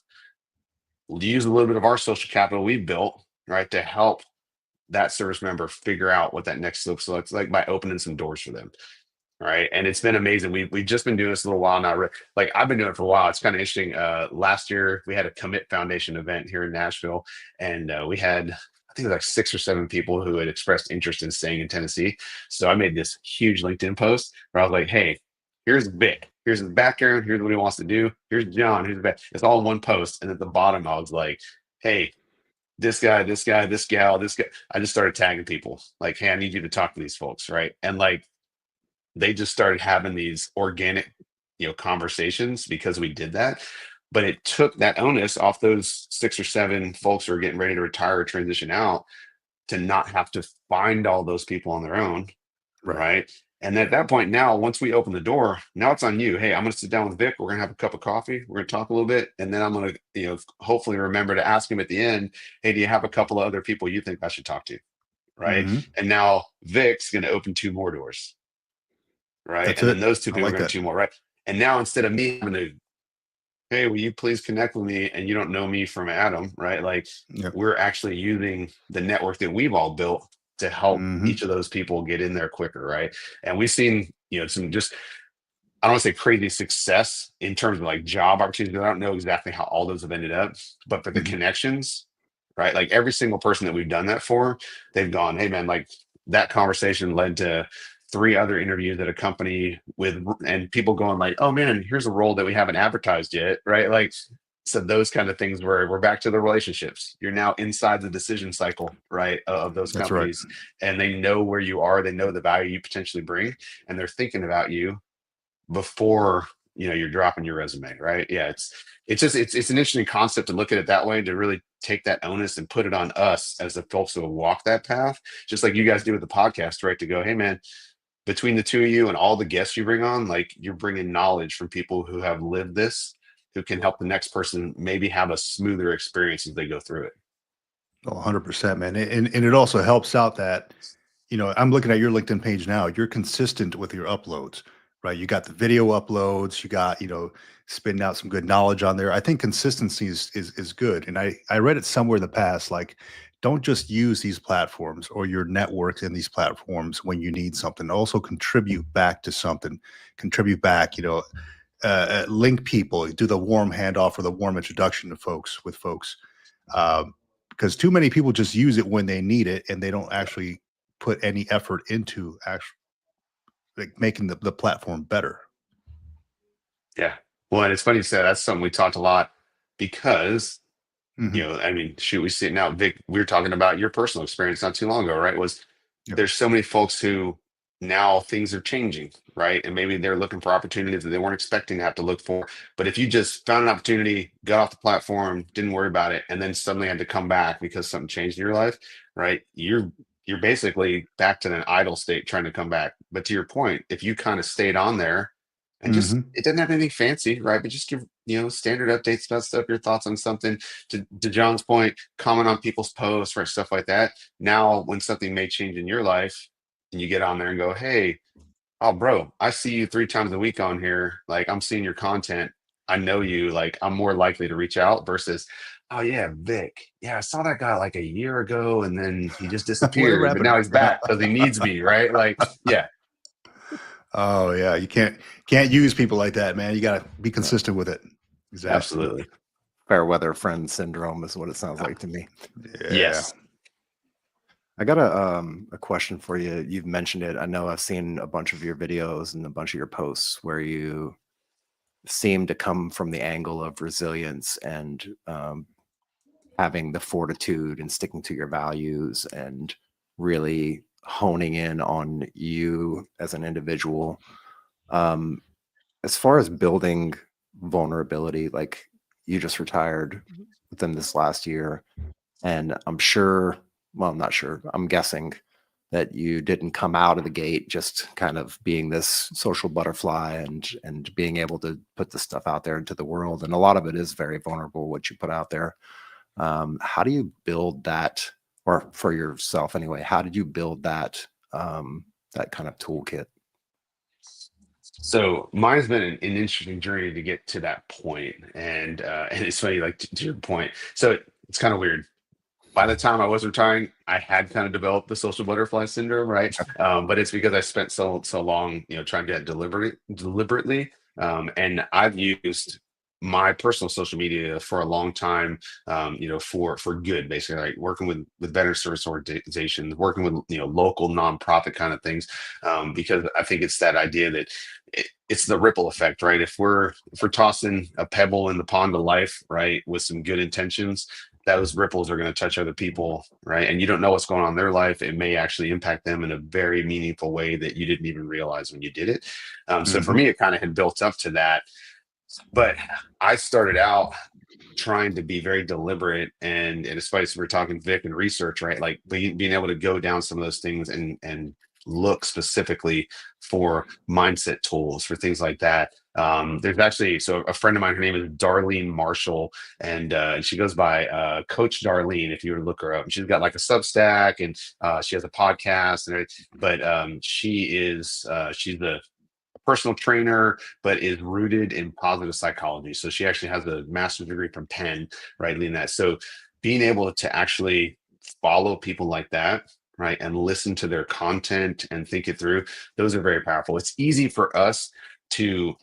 use a little bit of our social capital we've built, right, to help that service member figure out what that next looks like by opening some doors for them. Right. And it's been amazing. We've just been doing this a little while now. Like I've been doing it for a while. It's kind of interesting. Last year we had a Commit Foundation event here in Nashville, and we had, I think it was like 6 or 7 people who had expressed interest in staying in Tennessee. So I made this huge LinkedIn post where I was like, hey, here's Vic. Here's his background. Here's what he wants to do. Here's John. Here's the back. It's all in one post. And at the bottom, I was like, hey, this guy, this gal, this guy. I just started tagging people like, hey, I need you to talk to these folks. Right. And like, they just started having these organic, conversations because we did that. But it took that onus off those 6 or 7 folks who are getting ready to retire or transition out to not have to find all those people on their own. Right. And at that point, now, once we open the door, now it's on you. Hey, I'm going to sit down with Vic. We're going to have a cup of coffee. We're going to talk a little bit. And then I'm going to, hopefully remember to ask him at the end, hey, do you have a couple of other people you think I should talk to? Right. And now Vic's going to open 2 more doors. Right. And then those 2 people are going to 2 more. Right. And now instead of me having to, hey, will you please connect with me? And you don't know me from Adam. Right. Like we're actually using the network that we've all built to help each of those people get in there quicker. Right. And we've seen, some just, I don't want to say crazy success in terms of like job opportunities. I don't know exactly how all those have ended up, but for the connections, right. Like every single person that we've done that for, they've gone, hey man, like that conversation led to 3 other interviews at a company and people going like, oh man, here's a role that we haven't advertised yet. Right. Like, so those kind of things where we're back to the relationships. You're now inside the decision cycle, right, of those companies. And they know where you are. They know the value you potentially bring, and they're thinking about you before, you're dropping your resume, right? Yeah, it's an interesting concept to look at it that way, to really take that onus and put it on us as the folks who will walk that path, just like you guys do with the podcast, right? To go, hey man, between the two of you and all the guests you bring on, like, you're bringing knowledge from people who have lived this, who can help the next person maybe have a smoother experience as they go through it. Oh, 100%, man. And it also helps out that, I'm looking at your LinkedIn page now. You're consistent with your uploads, right? You got the video uploads, you got, spitting out some good knowledge on there. I think consistency is good. And I read it somewhere in the past, like, don't just use these platforms or your networks in these platforms when you need something. Also contribute back to something, contribute back, link people, do the warm handoff or the warm introduction to folks. Because too many people just use it when they need it and they don't actually put any effort into actually like making the platform better. Yeah. Well, and it's funny you said that's something we talked a lot, because I mean, shoot, we see it now. Vic, we were talking about your personal experience not too long ago, right? There's so many folks who now things are changing, right? And maybe they're looking for opportunities that they weren't expecting to have to look for. But if you just found an opportunity, got off the platform, didn't worry about it, and then suddenly had to come back because something changed in your life, right? You're basically back to an idle state trying to come back. But to your point, if you kind of stayed on there and just, it doesn't have anything fancy, right? But just give, standard updates about stuff, your thoughts on something, to John's point, comment on people's posts, right? Stuff like that. Now, when something may change in your life and you get on there and go, hey, oh, bro, I see you 3 times a week on here. Like, I'm seeing your content. I know you. Like, I'm more likely to reach out versus, oh yeah, Vic. Yeah, I saw that guy like a year ago and then he just disappeared, but now he's back because he needs me, right? Like, yeah. Oh yeah, you can't use people like that, man. You got to be consistent with it. Exactly. Absolutely. Fair weather friend syndrome is what it sounds like to me. Yeah. Yes. I got a question for you. You've mentioned it. I know I've seen a bunch of your videos and a bunch of your posts where you seem to come from the angle of resilience and having the fortitude and sticking to your values and really honing in on you as an individual. As far as building vulnerability, like, you just retired within this last year, and I'm not sure, I'm guessing that you didn't come out of the gate just kind of being this social butterfly and being able to put the stuff out there into the world. And a lot of it is very vulnerable, what you put out there. How do you build that, or for yourself anyway, how did you build that, that kind of toolkit? So mine's been an interesting journey to get to that point. And it's funny, like, to your point. So it's kind of weird. By the time I was retiring, I had kind of developed the social butterfly syndrome, right? But it's because I spent so long, trying to do that deliberately. And I've used my personal social media for a long time, for good, basically, like working with veteran service organizations, working with local nonprofit kind of things, because I think it's that idea that it's the ripple effect, right? If we're tossing a pebble in the pond of life, right, with some good intentions, those ripples are going to touch other people, right? And you don't know what's going on in their life. It may actually impact them in a very meaningful way that you didn't even realize when you did it. So for me, it kind of had built up to that. But I started out trying to be very deliberate, and as we're talking Vic and research, right? Like being able to go down some of those things and look specifically for mindset tools, for things like that. There's actually, so a friend of mine, her name is Darlene Marshall, and she goes by Coach Darlene, if you were to look her up. And she's got like a Substack, and she has a podcast, and everything. But she's the personal trainer, but is rooted in positive psychology. So she actually has a master's degree from Penn, right, leading that. So being able to actually follow people like that, right, and listen to their content and think it through, those are very powerful. It's easy for us to,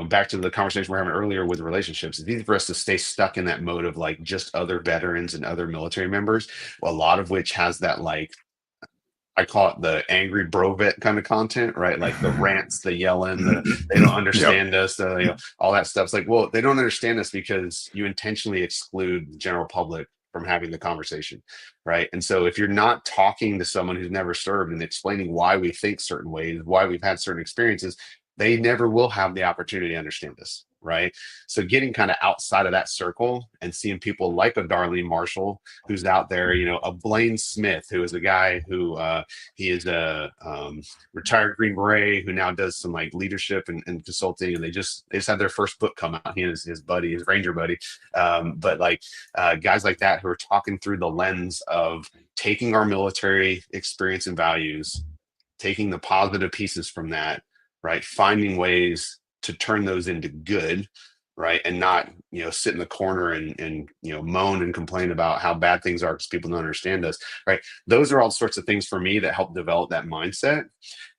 back to the conversation we're having earlier with relationships, it's easy for us to stay stuck in that mode of like just other veterans and other military members, a lot of which has that, like, I call it the angry bro vet kind of content, right? Like the rants, the yelling, they don't understand us, all that stuff. It's like, well, they don't understand us because you intentionally exclude the general public from having the conversation, right? And so if you're not talking to someone who's never served and explaining why we think certain ways, why we've had certain experiences, they never will have the opportunity to understand us, right? So getting kind of outside of that circle and seeing people like a Darlene Marshall who's out there, you know, a Blaine Smith, who is a guy who he is a retired Green Beret who now does some like leadership and consulting, and they just had their first book come out. He and his buddy, his Ranger buddy, but like guys like that who are talking through the lens of taking our military experience and values, taking the positive pieces from that, right? Finding ways to turn those into good, right? And not, you know, sit in the corner and you know, moan and complain about how bad things are because people don't understand us, right? Those are all sorts of things for me that help develop that mindset.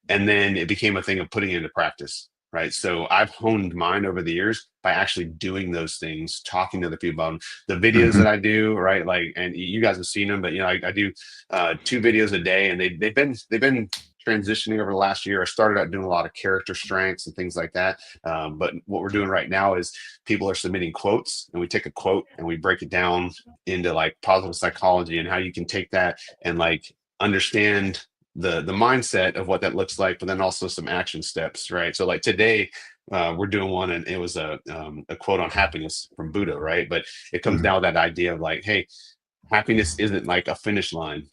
And then it became a thing of putting it into practice, right? So I've honed mine over the years by actually doing those things, talking to the people about them. The videos that I do, right? Like, and you guys have seen them, but you know, I do 2 videos a day, and they've been transitioning over the last year. I started out doing a lot of character strengths and things like that. But what we're doing right now is people are submitting quotes, and we take a quote and we break it down into like positive psychology and how you can take that and like understand the mindset of what that looks like, but then also some action steps, right? So like today, we're doing one, and it was a quote on happiness from Buddha, right? But it comes down to that idea of like, hey, happiness isn't like a finish line,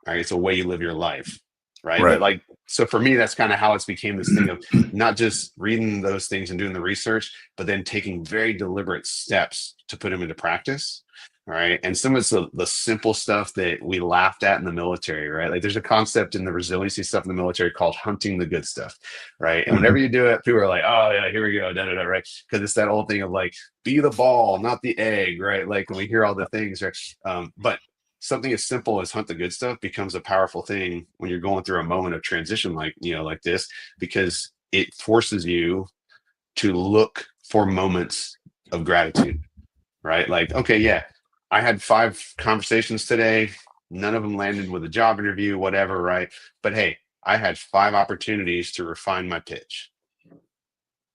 right? It's a way you live your life, right? But like, so for me, that's kind of how it's became this thing of not just reading those things and doing the research, but then taking very deliberate steps to put them into practice. Right. And some of the simple stuff that we laughed at in the military, right? Like there's a concept in the resiliency stuff in the military called hunting the good stuff. Right. And whenever you do it, people are like, oh yeah, here we go. Da, da, da, right. Because it's that old thing of like, be the ball, not the egg. Right. Like when we hear all the things, right. But something as simple as hunt the good stuff becomes a powerful thing when you're going through a moment of transition, like, you know, like this, because it forces you to look for moments of gratitude. Right. Like, okay, yeah, I had 5 conversations today. None of them landed with a job interview, whatever, right? But hey, I had 5 opportunities to refine my pitch,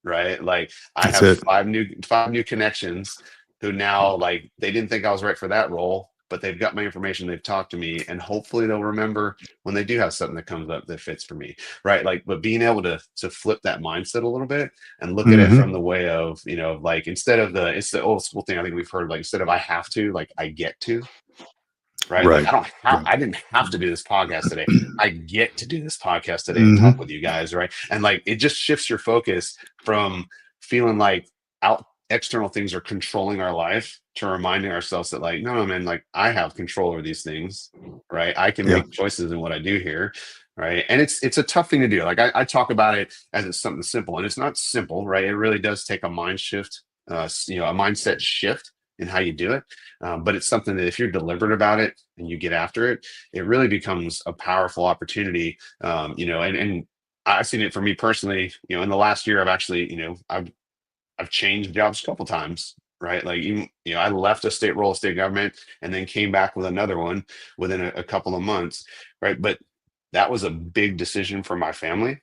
right? Like I have 5 new connections who now like they didn't think I was right for that role, but they've got my information, they've talked to me, and hopefully they'll remember when they do have something that comes up that fits for me, right? Like, but being able to flip that mindset a little bit and look at it from the way of, you know, like instead of it's the old school thing I think we've heard, like instead of I have to, like I get to, right? Like I didn't have to do this podcast today. I get to do this podcast today and talk with you guys, right? And like it just shifts your focus from feeling like external things are controlling our life to reminding ourselves that like, no, man, like I have control over these things, right? I can make choices in what I do here, right? And it's a tough thing to do. Like I talk about it as it's something simple, and it's not simple, right? It really does take a mind shift, you know, a mindset shift in how you do it. But it's something that if you're deliberate about it and you get after it, it really becomes a powerful opportunity. You know, and I've seen it for me personally, you know, in the last year, I've actually, you know, I've changed jobs a couple times, right? Like, even, you know, I left a state role, state government, and then came back with another one within a couple of months, right? But that was a big decision for my family,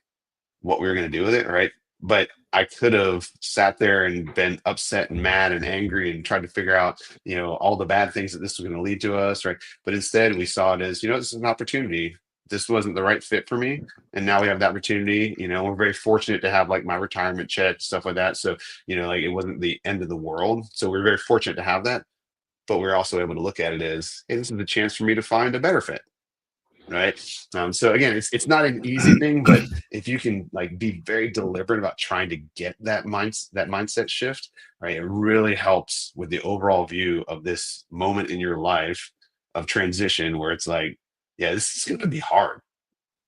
what we were going to do with it, right? But I could have sat there and been upset and mad and angry and tried to figure out, you know, all the bad things that this was going to lead to us, right? But instead, we saw it as, you know, this is an opportunity. This wasn't the right fit for me, and now we have the opportunity. You know, we're very fortunate to have like my retirement check, stuff like that. So, you know, like it wasn't the end of the world. So we're very fortunate to have that, but we're also able to look at it as, hey, this is a chance for me to find a better fit, right? So again, it's not an easy thing, but if you can like be very deliberate about trying to get that mindset shift, right, it really helps with the overall view of this moment in your life of transition, where it's like, yeah, this is going to be hard,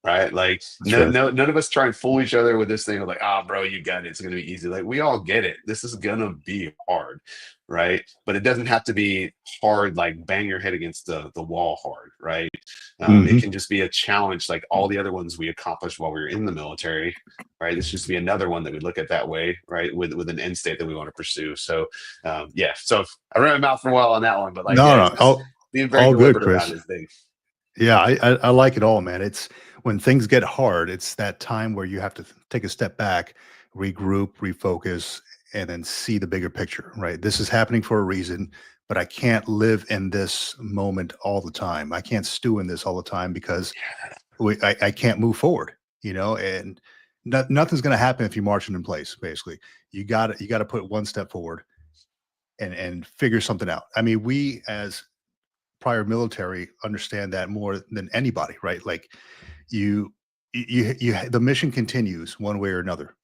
right? Like none of us try and fool each other with this thing of like, bro, you got it, it's going to be easy. Like we all get it. This is going to be hard, right? But it doesn't have to be hard, like bang your head against the wall hard, right? It can just be a challenge like all the other ones we accomplished while we were in the military, right? This just be another one that we look at that way, right? With an end state that we want to pursue. So yeah, so I ran my mouth for a while on that one, but like being very deliberate about his thing. Yeah, I like it all, man. It's when things get hard, it's that time where you have to take a step back, regroup, refocus, and then see the bigger picture, right? This is happening for a reason, but I can't live in this moment all the time. I can't stew in this all the time because I can't move forward, you know? And nothing's going to happen if you're marching in place. Basically, you got to put one step forward and figure something out. I mean, we as prior military understand that more than anybody, right? Like you the mission continues one way or another,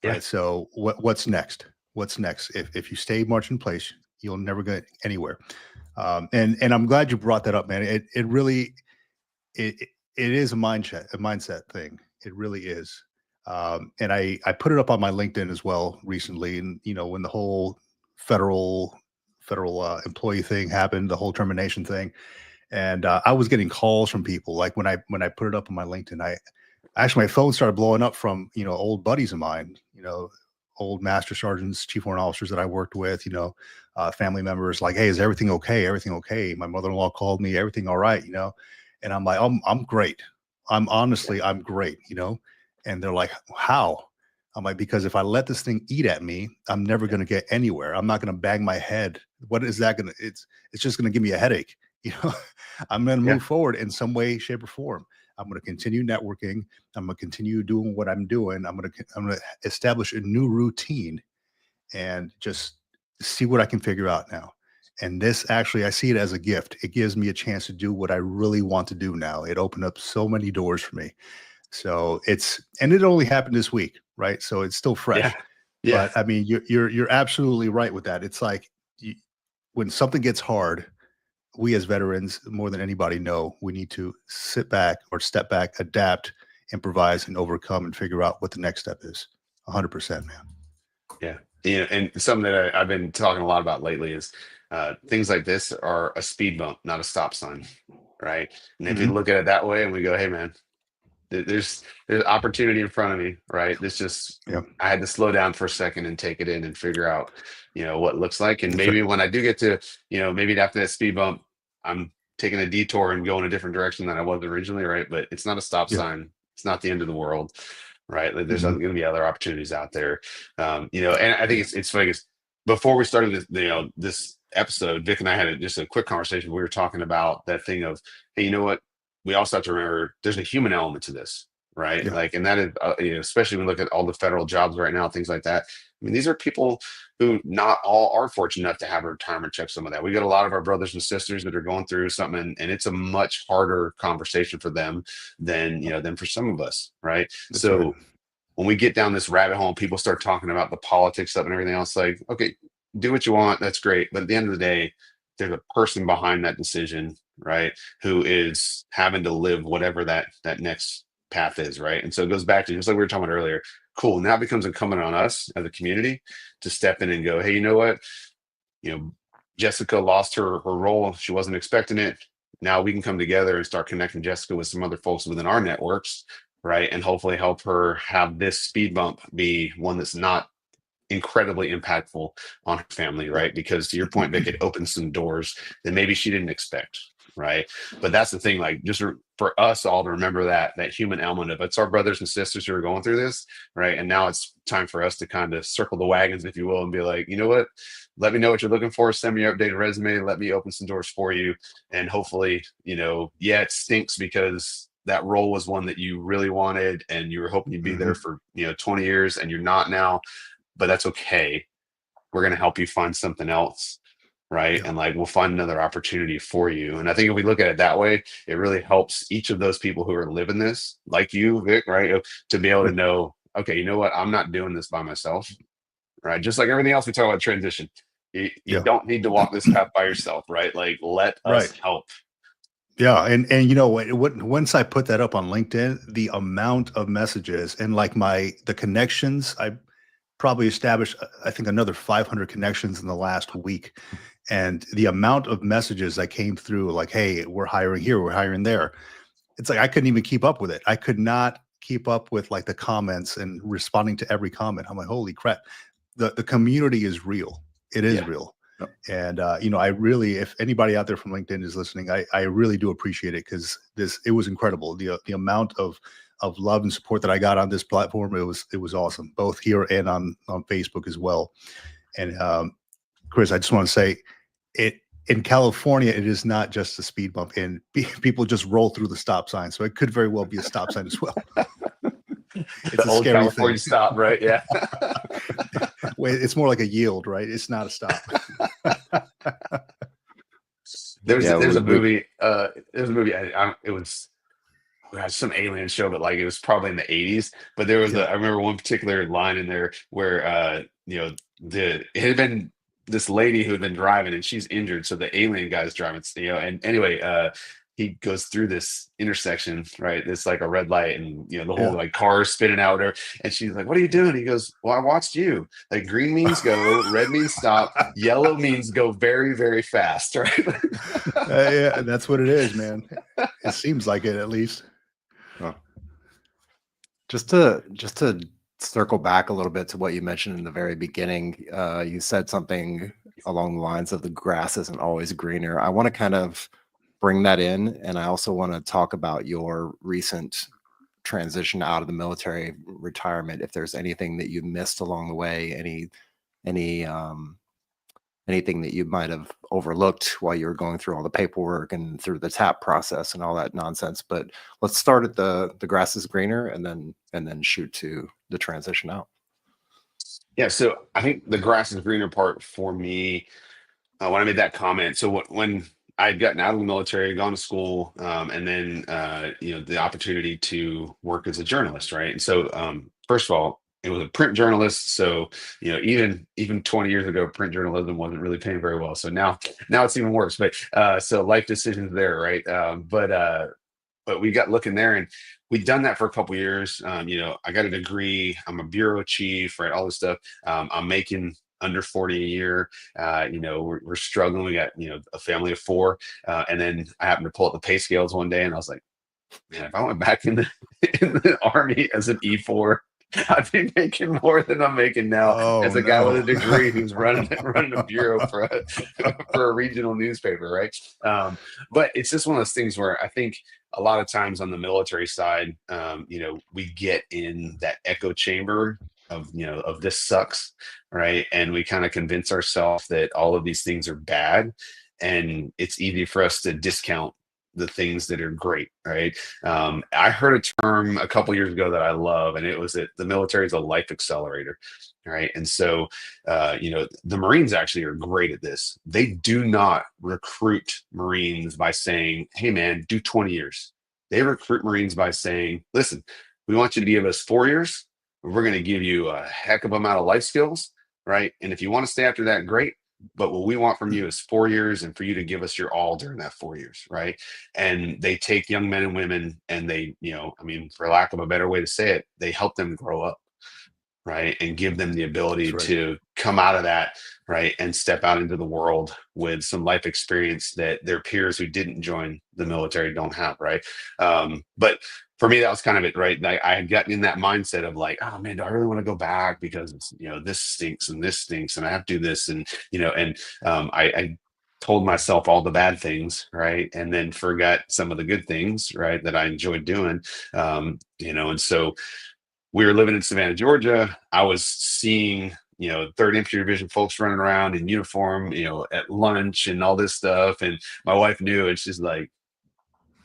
right? So what's next? What's next? If you stay marching in place, you'll never get anywhere. And I'm glad you brought that up, man. It really it is a mindset thing. It really is. And I put it up on my LinkedIn as well recently. And when the whole federal employee thing happened, the whole termination thing, and I was getting calls from people. Like when I put it up on my LinkedIn, my phone started blowing up from old buddies of mine, old master sergeants, chief warrant officers that I worked with, family members, like, hey, is everything okay? Everything okay? My mother-in-law called me, everything all right, and I'm like, I'm great. I'm great, and they're like, how? I'm like, because if I let this thing eat at me, I'm never going to get anywhere. I'm not going to bang my head. What is that going to, it's just going to give me a headache. I'm going to move forward in some way, shape or form. I'm going to continue networking. I'm going to continue doing what I'm doing. I'm going to establish a new routine and just see what I can figure out now. And this actually, I see it as a gift. It gives me a chance to do what I really want to do now. It opened up so many doors for me. So and it only happened this week, right? So it's still fresh. Yeah. But I mean, you're absolutely right with that. It's like when something gets hard, we as veterans, more than anybody, know we need to sit back or step back, adapt, improvise, and overcome, and figure out what the next step is. 100%, man. Yeah. And something that I've been talking a lot about lately is things like this are a speed bump, not a stop sign, right? And if you look at it that way and we go, hey, man, there's opportunity in front of me, right? I had to slow down for a second and take it in and figure out, what it looks like. And maybe when I do get to, maybe after that speed bump, I'm taking a detour and going a different direction than I was originally, right? But it's not a stop sign. It's not the end of the world, right? Like there's going to be other opportunities out there, and I think it's funny because before we started this, this episode, Vic and I had just a quick conversation. We were talking about that thing of, hey, you know what? We also have to remember there's a human element to this, right? Yeah. Like, and that is, especially when we look at all the federal jobs right now, things like that. I mean, these are people who not all are fortunate enough to have a retirement check, some of that. We got a lot of our brothers and sisters that are going through something, and it's a much harder conversation for them than for some of us, right? That's so right. When we get down this rabbit hole and people start talking about the politics stuff and everything else, like, okay, do what you want. That's great. But at the end of the day, there's a person behind that decision, right? Who is having to live whatever that next path is, right? And so it goes back to just like we were talking about earlier. Cool. Now it becomes incumbent on us as a community to step in and go, hey, you know what? Jessica lost her role. She wasn't expecting it. Now we can come together and start connecting Jessica with some other folks within our networks, right? And hopefully help her have this speed bump be one that's not incredibly impactful on her family, right? Because to your point, Vic, it opens some doors that maybe she didn't expect, right? But that's the thing, like just for us all to remember that human element of it's our brothers and sisters who are going through this, right? And now it's time for us to kind of circle the wagons, if you will, and be like, you know what? Let me know what you're looking for. Send me your updated resume. Let me open some doors for you. And hopefully, it stinks because that role was one that you really wanted and you were hoping you'd be there for 20 years and you're not now. But that's okay. We're going to help you find something else, right? Yeah. And like we'll find another opportunity for you. And I think if we look at it that way, it really helps each of those people who are living this, like you, Vic, right, to be able to know, okay, you know what? I'm not doing this by myself, right? Just like everything else we talk about transition. You don't need to walk this path by yourself, right? Like let us help. Yeah, and once I put that up on LinkedIn, the amount of messages and like the connections, I probably established, I think, another 500 connections in the last week. And the amount of messages that came through, like, hey, we're hiring here, we're hiring there. It's like I couldn't even keep up with it. I could not keep up with like the comments and responding to every comment. I'm like, holy crap. The community is real. It is real. Yep. And I really, if anybody out there from LinkedIn is listening, I really do appreciate it because it was incredible. The amount of love and support that I got on this platform, it was awesome, both here and on Facebook as well. And Chris, I just want to say, in California, it is not just a speed bump, and people just roll through the stop sign, so it could very well be a stop sign as well. It's The a old scary California thing. stop, right? Yeah. Wait, it's more like a yield, right? It's not a stop. There's Yeah, a movie. There's a movie. It was, oh gosh, some alien show, but like it was probably in the 80s. But there was Yeah. I remember one particular line in there where it had been this lady who had been driving and she's injured, so the alien guy's driving, and anyway, he goes through this intersection, right? It's like a red light, and the whole Yeah. like car is spinning out, whatever. And she's like, "What are you doing?" He goes, "Well, I watched you. Like green means go, red means stop, yellow means go very, very fast, right?" Yeah, that's what it is, man. It seems like it, at least. Oh. Just to circle back a little bit to what you mentioned in the very beginning, you said something along the lines of the grass isn't always greener. I want to kind of bring that in, and I also want to talk about your recent transition out of the military retirement. If there's anything that you missed along the way, anything that you might have overlooked while you were going through all the paperwork and through the TAP process and all that nonsense. But let's start at the grass is greener and then shoot to the transition out. Yeah, so I think the grass is greener part for me, when I made that comment. So when I had gotten out of the military, gone to school, and then the opportunity to work as a journalist, right? And so first of all, it was a print journalist. So even 20 years ago, print journalism wasn't really paying very well. So now it's even worse. But so life decisions there, right? But we got looking there, and we'd done that for a couple years. I got a degree. I'm a bureau chief, right? All this stuff. I'm making under 40 a year. We're struggling. We got a family of four, and then I happened to pull up the pay scales one day, and I was like, man, if I went back in the army as an E4, I'd be making more than I'm making now as a guy with a degree who's running a bureau for a regional newspaper, right? But it's just one of those things where I think a lot of times on the military side, we get in that echo chamber of this sucks, right? And we kind of convince ourselves that all of these things are bad, and it's easy for us to discount the things that are great, right? I heard a term a couple years ago that I love, and it was that the military is a life accelerator, right? And so, the Marines actually are great at this. They do not recruit Marines by saying, "Hey, man, do 20 years." They recruit Marines by saying, "Listen, we want you to give us 4 years. We're going to give you a heck of amount of life skills, right? And if you want to stay after that, great. But what we want from you is 4 years, and for you to give us your all during that 4 years," right? And they take young men and women, and they, for lack of a better way to say it, they help them grow up, right? And give them the ability to come out of that, right? And step out into the world with some life experience that their peers who didn't join the military don't have, right? But for me, that was kind of it, right? I had gotten in that mindset of like, oh man, do I really want to go back because this stinks and this stinks and I have to do this, and I told myself all the bad things, right? And then forgot some of the good things, right, that I enjoyed doing. And so we were living in Savannah, Georgia. I was seeing, 3rd Infantry Division folks running around in uniform, at lunch and all this stuff. And my wife knew, and she's like,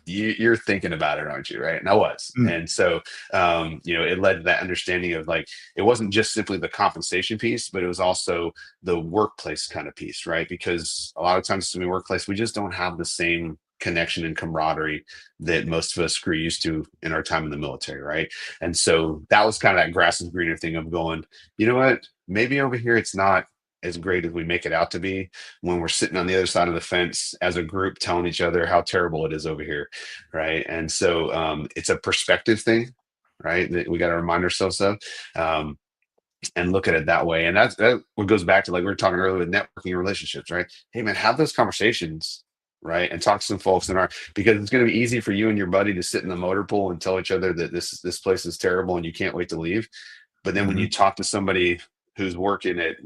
you're thinking about it, aren't you? Right. And I was. And so, it led to that understanding of like, it wasn't just simply the compensation piece, but it was also the workplace kind of piece, right? Because a lot of times in the workplace, we just don't have the same connection and camaraderie that most of us grew used to in our time in the military, right? And so that was kind of that grass is greener thing of going, you know what, maybe over here it's not as great as we make it out to be when we're sitting on the other side of the fence as a group telling each other how terrible it is over here, right? And so it's a perspective thing, right, that we got to remind ourselves of, and look at it that way. And that what goes back to, like we were talking earlier, with networking relationships, right? Hey man, have those conversations, right? And talk to some folks because it's going to be easy for you and your buddy to sit in the motor pool and tell each other that this place is terrible and you can't wait to leave. But then when you talk to somebody who's working at,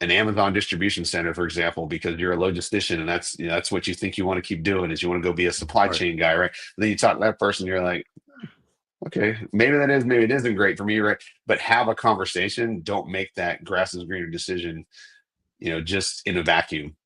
an Amazon distribution center, for example, because you're a logistician and that's what you think you want to keep doing, is you want to go be a supply chain guy, right? And then you talk to that person, you're like, okay, maybe that is, maybe it isn't great for me, right? But have a conversation. Don't make that grass is greener decision, just in a vacuum,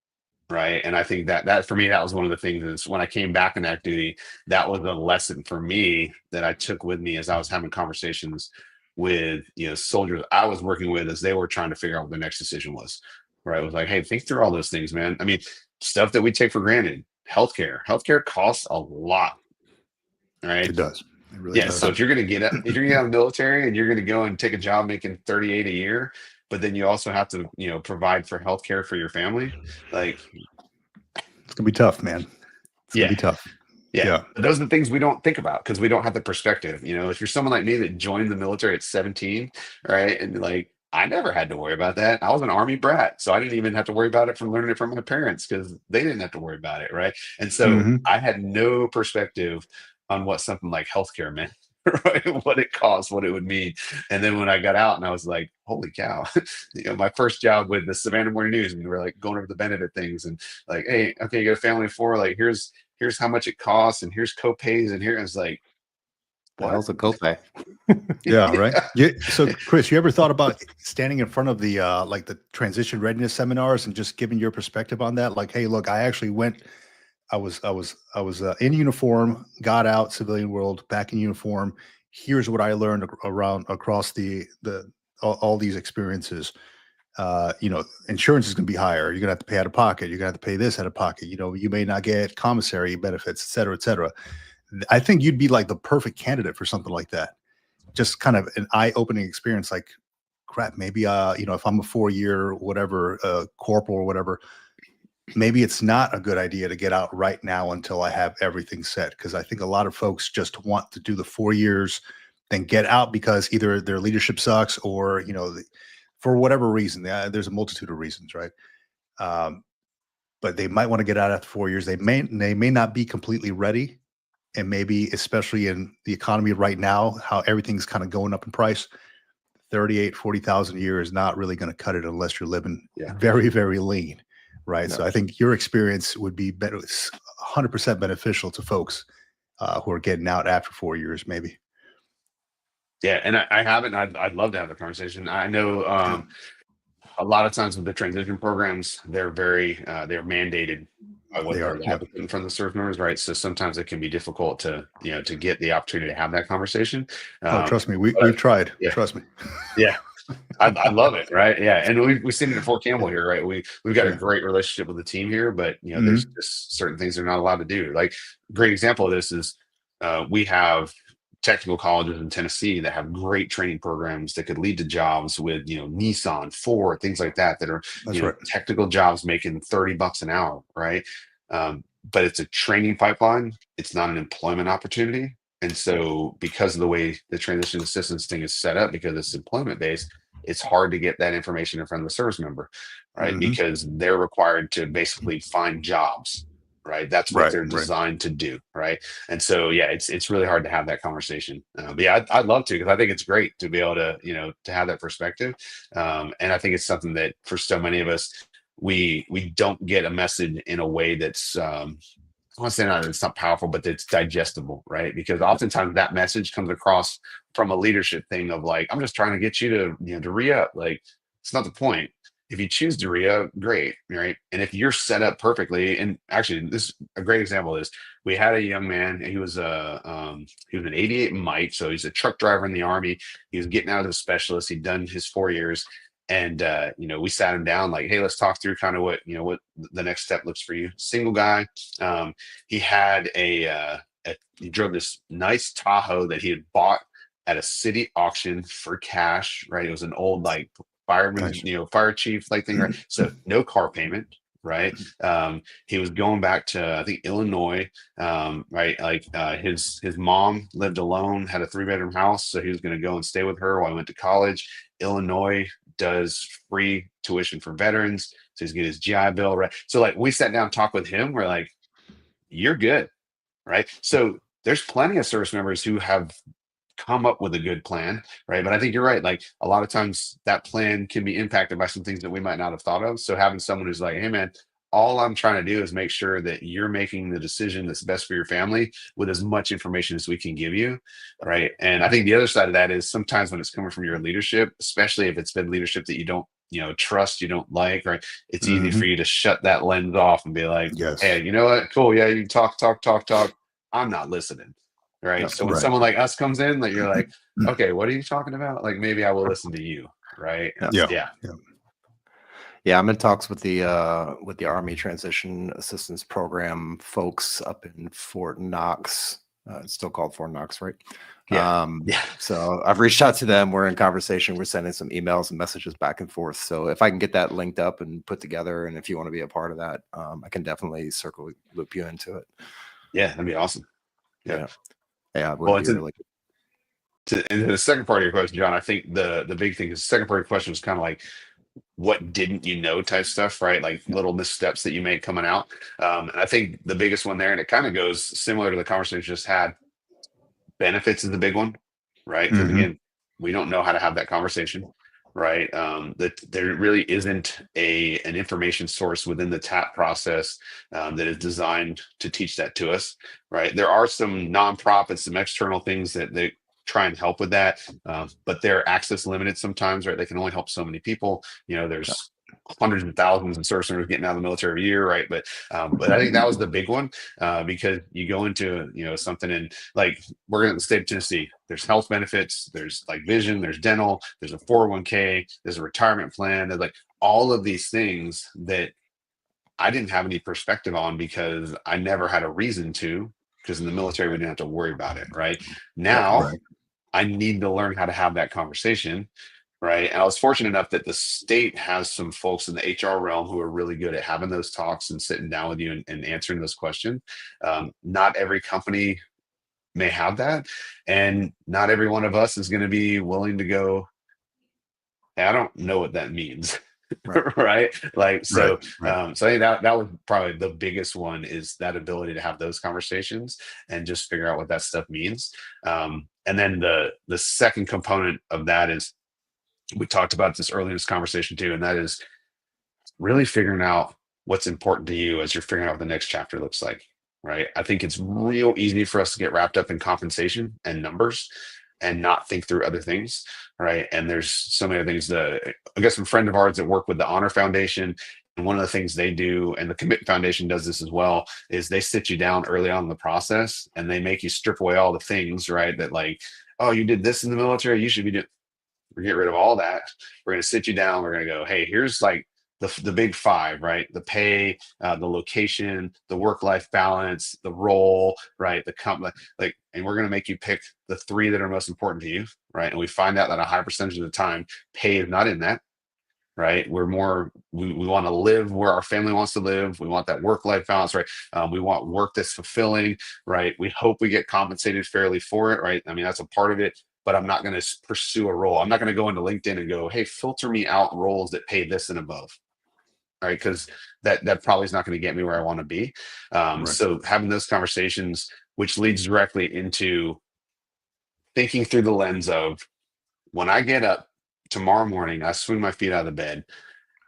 right? And I think that for me, that was one of the things is when I came back in active duty, that was a lesson for me that I took with me as I was having conversations with, soldiers I was working with as they were trying to figure out what the next decision was. Right. It was like, hey, think through all those things, man. I mean, stuff that we take for granted. Healthcare costs a lot. Right. It does. It really Yeah. does. So if you're gonna get out of the military and you're gonna go and take a job making 38 a year, but then you also have to, provide for healthcare for your family, like It's gonna be tough, man. It's gonna be tough. Yeah. But those are the things we don't think about because we don't have the perspective. If you're someone like me that joined the military at 17, right? And like, I never had to worry about that. I was an Army brat. So I didn't even have to worry about it from learning it from my parents because they didn't have to worry about it. Right. And so I had no perspective on what something like healthcare meant, right? What it cost, what it would mean. And then when I got out and I was like, holy cow, my first job with the Savannah Morning News, and we were like going over the benefit things and like, hey, okay, you got a family of 4, like here's how much it costs and here's co-pays and here it's like, what else a copay? Yeah, right. So Chris, you ever thought about standing in front of the like the transition readiness seminars and just giving your perspective on that? Like, hey, look, I actually went, I was in uniform, got out, civilian world, back in uniform. Here's what I learned across all these experiences. Insurance is going to be higher. You're going to have to pay out of pocket. You're going to have to pay this out of pocket. You may not get commissary benefits, et cetera, et cetera. I think you'd be like the perfect candidate for something like that. Just kind of an eye-opening experience. Like, crap, maybe, if I'm a 4-year, whatever, corporal or whatever, maybe it's not a good idea to get out right now until I have everything set. Cause I think a lot of folks just want to do the 4 years, then get out because either their leadership sucks or, for whatever reason. There's a multitude of reasons, right? But they might want to get out after 4 years. They may not be completely ready. And maybe, especially in the economy right now, how everything's kind of going up in price, 38, 40,000 a year is not really going to cut it unless you're living very, very lean, right? No. So I think your experience would be 100% beneficial to folks who are getting out after 4 years, maybe. Yeah, and I haven't. I'd love to have the conversation. I know a lot of times with the transition programs, they're they're mandated by what they're advocating from the service members, right? So sometimes it can be difficult to get the opportunity to have that conversation. Trust me, we've tried. Yeah. Trust me. Yeah. I love it, right? Yeah, and we've seen it at Fort Campbell here, right? We've got a great relationship with the team here, but there's just certain things they're not allowed to do. Like, great example of this is we have technical colleges in Tennessee that have great training programs that could lead to jobs with Nissan, Ford, things like that are technical jobs making $30 an hour, right? But it's a training pipeline. It's not an employment opportunity. And so because of the way the transition assistance thing is set up, because it's employment based, it's hard to get that information in front of the service member, right? Because they're required to basically find jobs, right? That's what they're designed to do, right? And so, yeah, it's really hard to have that conversation. But yeah, I'd love to, because I think it's great to be able to, to have that perspective. And I think it's something that for so many of us, we don't get a message in a way that's I want to say it's not powerful, but it's digestible, right? Because oftentimes that message comes across from a leadership thing of like, I'm just trying to get you to, to re-up. Like, it's not the point. If you choose to re-up, great, right? And if you're set up perfectly, and actually, this is a great example of this. We had a young man. He was an 88 Mike, so he's a truck driver in the Army. He was getting out as a specialist. He'd done his 4 years. And, we sat him down like, hey, let's talk through kind of what the next step looks for you. Single guy. He had he drove this nice Tahoe that he had bought at a city auction for cash, right? It was an old like fireman, fire chief like thing, right? So no car payment, right? He was going back to, I think, Illinois, right? Like his mom lived alone, had a 3-bedroom house. So he was going to go and stay with her while he went to college. Illinois does free tuition for veterans. So he's getting his GI Bill, right? So like we sat down and talked with him. We're like, you're good, right? So there's plenty of service members who have come up with a good plan, right? But I think you're right. Like a lot of times that plan can be impacted by some things that we might not have thought of. So having someone who's like, hey man, all I'm trying to do is make sure that you're making the decision that's best for your family with as much information as we can give you, right? And I think the other side of that is sometimes when it's coming from your leadership, especially if it's been leadership that you don't trust, you don't like, right? It's easy for you to shut that lens off and be like, Yes. hey, you know what? Cool. Yeah, you talk. I'm not listening. Right. Yep. So when Right. someone like us comes in, like you're like, okay, what are you talking about? Like maybe I will listen to you. Right. Yeah. Yeah. Yeah, I'm in talks with the Army Transition Assistance Program folks up in Fort Knox. It's still called Fort Knox, right? Yeah. So I've reached out to them. We're in conversation. We're sending some emails and messages back and forth. So if I can get that linked up and put together, and if you want to be a part of that, I can definitely loop you into it. Yeah, that'd be awesome. Yeah. It would be really good. And the second part of your question, John, I think the big thing is the second part of your question was kind of like, what didn't you know type stuff, right? Like little missteps that you make coming out. And I think the biggest one there, and it kind of goes similar to the conversation we just had, benefits is the big one, right? Because again, we don't know how to have that conversation, right? That there really isn't an information source within the TAP process that is designed to teach that to us, right? There are some nonprofits, some external things that they try and help with that, but they're access limited sometimes, right? They can only help so many people. There's hundreds of thousands of service members getting out of the military every year, right? But I think that was the big one, because you go into something, and like we're in the state of Tennessee, there's health benefits, there's like vision, there's dental, there's a 401k, there's a retirement plan, there's like all of these things that I didn't have any perspective on because I never had a reason to, because in the military we didn't have to worry about it, right? Now I need to learn how to have that conversation, right? And I was fortunate enough that the state has some folks in the HR realm who are really good at having those talks and sitting down with you and answering those questions. Not every company may have that, and not every one of us is going to be willing to go, hey, I don't know what that means. Right. Like, so, so I think that was probably the biggest one, is that ability to have those conversations and just figure out what that stuff means. And then the second component of that is, we talked about this earlier in this conversation too, and that is really figuring out what's important to you as you're figuring out what the next chapter looks like. Right. I think it's real easy for us to get wrapped up in compensation and numbers and not think through other things. Right. And there's so many other things. I guess some friend of ours that work with the Honor Foundation, and one of the things they do, and the Commit Foundation does this as well, is they sit you down early on in the process and they make you strip away all the things, right? That like, oh, you did this in the military, you should be doing. We get rid of all that. We're going to sit you down. We're going to go, hey, here's like the big five, right? The pay, the location, the work-life balance, the role, right? The company, like, and we're going to make you pick the three that are most important to you, right? And we find out that a high percentage of the time, pay is not in that, right? We're more, we want to live where our family wants to live. We want that work-life balance, right? We want work that's fulfilling, right? We hope we get compensated fairly for it, right? I mean, that's a part of it. But I'm not going to pursue a role. I'm not going to go into LinkedIn and go, hey, filter me out roles that pay this and above. All right. Because that probably is not going to get me where I want to be. So having those conversations, which leads directly into thinking through the lens of, when I get up tomorrow morning, I swing my feet out of the bed,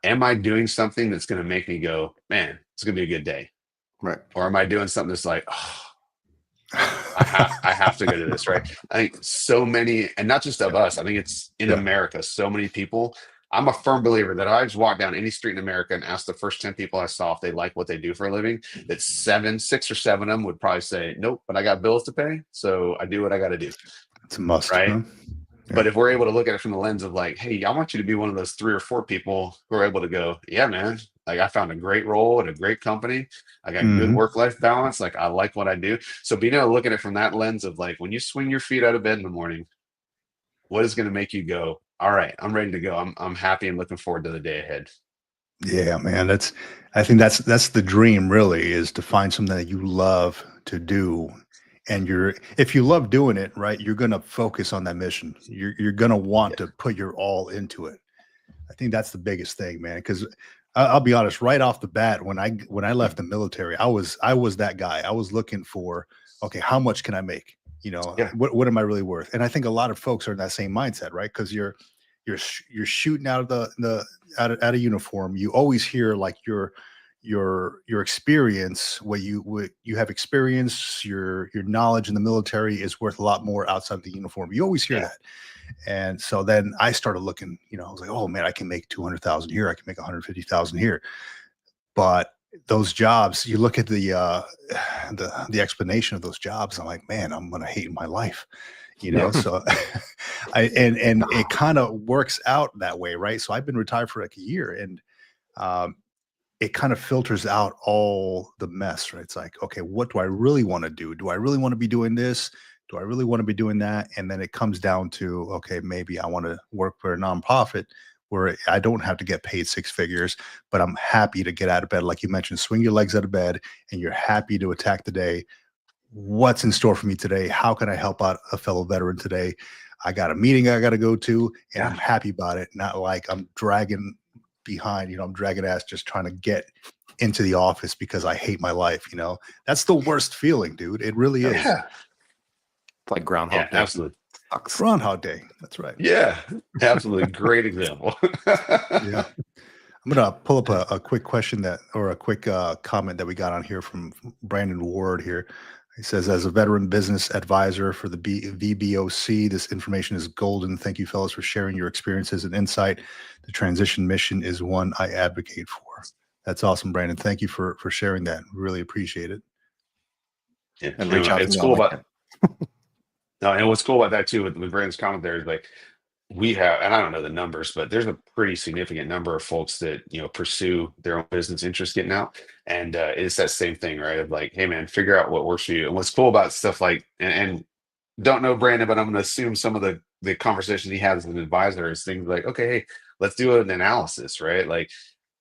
am I doing something that's going to make me go, man, it's going to be a good day? Right. Or am I doing something that's like, oh, I have to go to this, right? I think so many, and not just of us, I think it's in America, so many people. I'm a firm believer that I just walk down any street in America and ask the first 10 people I saw if they like what they do for a living, that 6 or 7 of them would probably say, nope, but I got bills to pay, so I do what I got to do. It's a must, right? Huh? But if we're able to look at it from the lens of like, hey, I want you to be one of those 3 or 4 people who are able to go, yeah, man, like I found a great role at a great company. I got good work-life balance. Like I like what I do. So being able to look at it from that lens of like, when you swing your feet out of bed in the morning, what is going to make you go, all right, I'm ready to go. I'm happy and looking forward to the day ahead. Yeah, man. I think that's the dream, really, is to find something that you love to do. And if you love doing it, right, you're going to focus on that mission. You're going to want to put your all into it. I think that's the biggest thing, man. Because I'll be honest, right off the bat, when I left the military, I was that guy. I was looking for, okay, how much can I make? What am I really worth? And I think a lot of folks are in that same mindset, right? Because you're shooting out of out of uniform. You always hear like you're your experience, what you have experience, your knowledge in the military is worth a lot more outside of the uniform. You always hear that. And so then I started looking, I was like, oh man, I can make 200,000 here. I can make 150,000 here. But those jobs, you look at the explanation of those jobs. I'm like, man, I'm going to hate my life, so and it kind of works out that way. Right. So I've been retired for like a year, and it kind of filters out all the mess, right? It's like, okay, what do I really want to do? Do I really want to be doing this? Do I really want to be doing that? And then it comes down to, okay, maybe I want to work for a nonprofit where I don't have to get paid six figures, but I'm happy to get out of bed. Like you mentioned, swing your legs out of bed and you're happy to attack the day. What's in store for me today? How can I help out a fellow veteran today? I got a meeting I got to go to, and I'm happy about it. Not like I'm dragging behind, I'm dragging ass just trying to get into the office because I hate my life. That's the worst feeling, dude. It really is. It's like Groundhog Day. Absolutely. Groundhog Day. That's right. Yeah, absolutely. Great example. Yeah. I'm going to pull up a quick question or a quick comment that we got on here from Brandon Ward here. He says, as a veteran business advisor for the VBOC, this information is golden. Thank you, fellas, for sharing your experiences and insight. The transition mission is one I advocate for. That's awesome, Brandon. Thank you for sharing that. Really appreciate it. Yeah, and reach out. It's cool about no, and what's cool about that too with Brandon's comment there is like we have, and I don't know the numbers, but there's a pretty significant number of folks that pursue their own business interest getting out, and it's that same thing, right? Of like, hey man, figure out what works for you. And what's cool about stuff like, and don't know Brandon, but I'm going to assume some of the conversations he has as an advisor is things like, okay, hey, let's do an analysis, right? Like,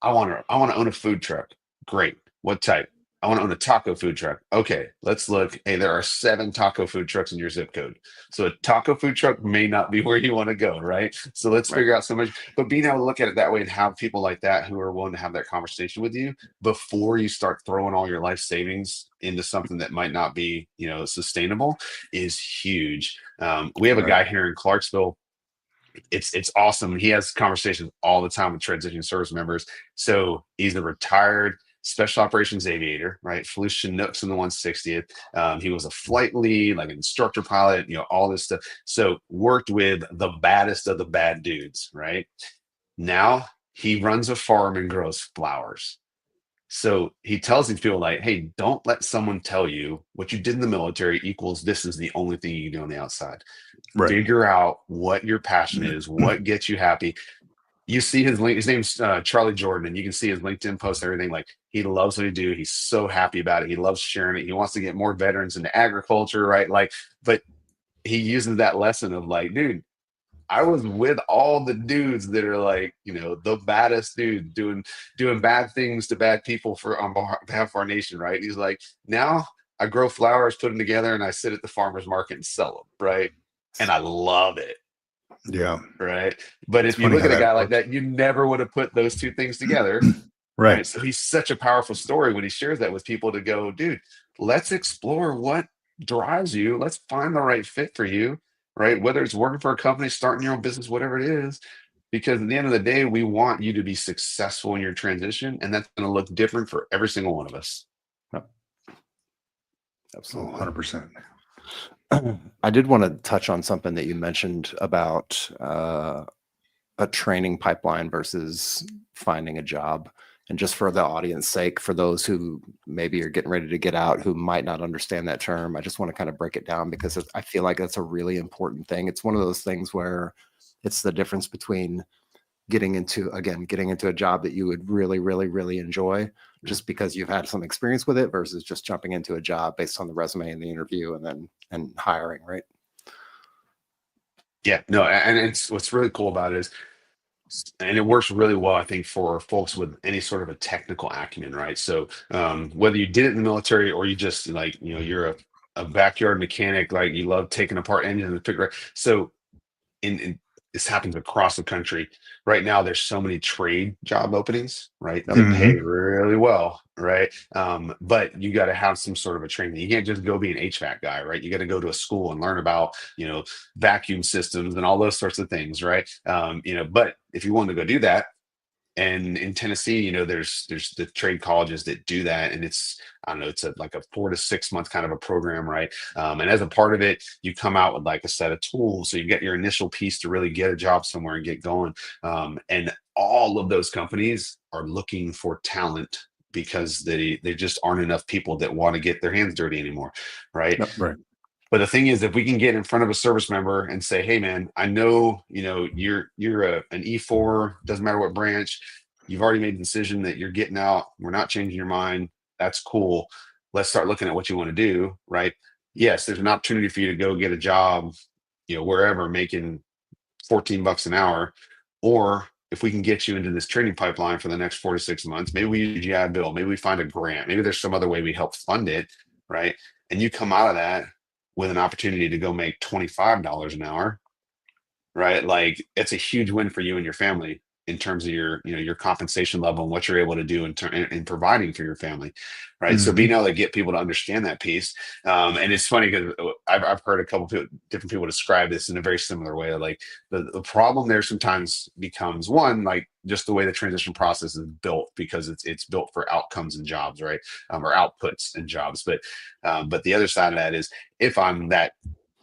I want to own a food truck. Great. What type? I want to own a taco food truck. Okay, let's look. Hey, there are 7 taco food trucks in your zip code. So a taco food truck may not be where you want to go, right? So let's figure out so much. But being able to look at it that way and have people like that who are willing to have that conversation with you before you start throwing all your life savings into something that might not be, sustainable is huge. We have a guy here in Clarksville. It's awesome. He has conversations all the time with transitioning service members. So he's a retired special operations aviator, right? Flew Chinooks in the 160th. He was a flight lead, like an instructor pilot, all this stuff. So worked with the baddest of the bad dudes, right? Now he runs a farm and grows flowers. So he tells these people like, hey, don't let someone tell you what you did in the military equals this is the only thing you do on the outside. Right. Figure out what your passion is, what gets you happy. You see his link, his name's Charlie Jordan, and you can see his LinkedIn posts and everything. Like, he loves what he do. He's so happy about it. He loves sharing it. He wants to get more veterans into agriculture, right? Like, but he uses that lesson of like, dude, I was with all the dudes that are like, the baddest dudes doing bad things to bad people on behalf of our nation, right? He's like, now I grow flowers, put them together, and I sit at the farmer's market and sell them, right? And I love it. Yeah. Right. But if you look at a guy like that, you never would have put those two things together. Right. So he's such a powerful story when he shares that with people to go, dude, let's explore what drives you. Let's find the right fit for you, right? Whether it's working for a company, starting your own business, whatever it is, because at the end of the day, we want you to be successful in your transition. And that's going to look different for every single one of us. Absolutely. 100%. I did want to touch on something that you mentioned about a training pipeline versus finding a job. And just for the audience sake, for those who maybe are getting ready to get out, who might not understand that term, I just want to kind of break it down because I feel like that's a really important thing. It's one of those things where it's the difference between getting into a job that you would really, really, really enjoy just because you've had some experience with it versus just jumping into a job based on the resume and the interview and hiring, right? Yeah, no, and it's what's really cool about it is, and it works really well, I think, for folks with any sort of a technical acumen, right? So whether you did it in the military or you just like, you're a backyard mechanic, like you love taking apart engines and figure. So in this happens across the country right now. There's so many trade job openings, right? That pay really well, right? But you got to have some sort of a training. You can't just go be an HVAC guy, right? You got to go to a school and learn about, vacuum systems and all those sorts of things, right? But if you wanted to go do that, And in Tennessee, you know, there's the trade colleges that do that, and it's, I don't know, it's like a 4 to 6 month kind of a program, right? And as a part of it, you come out with like a set of tools, so you get your initial piece to really get a job somewhere and get going. And all of those companies are looking for talent because they just aren't enough people that want to get their hands dirty anymore, right? Yep, right. But the thing is, if we can get in front of a service member and say, "Hey, man, I know, you know, you're an E4, doesn't matter what branch, you've already made the decision that you're getting out. We're not changing your mind. That's cool. Let's start looking at what you want to do." Right? Yes, there's an opportunity for you to go get a job, you know, wherever, making $14 an hour, or if we can get you into this training pipeline for the next 4 to 6 months, maybe we use GI Bill, maybe we find a grant, maybe there's some other way we help fund it, right? And you come out of that with an opportunity to go make $25 an hour, right? Like, it's a huge win for you and your family in terms of your, you know, your compensation level and what you're able to do in providing for your family, right? So being able to get people to understand that piece, and it's funny because I've heard a couple people, different people describe this in a very similar way. Like the problem there sometimes becomes, one, like just the way the transition process is built, because it's built for outcomes and jobs, right? Or outputs and jobs. But the other side of that is, if I'm that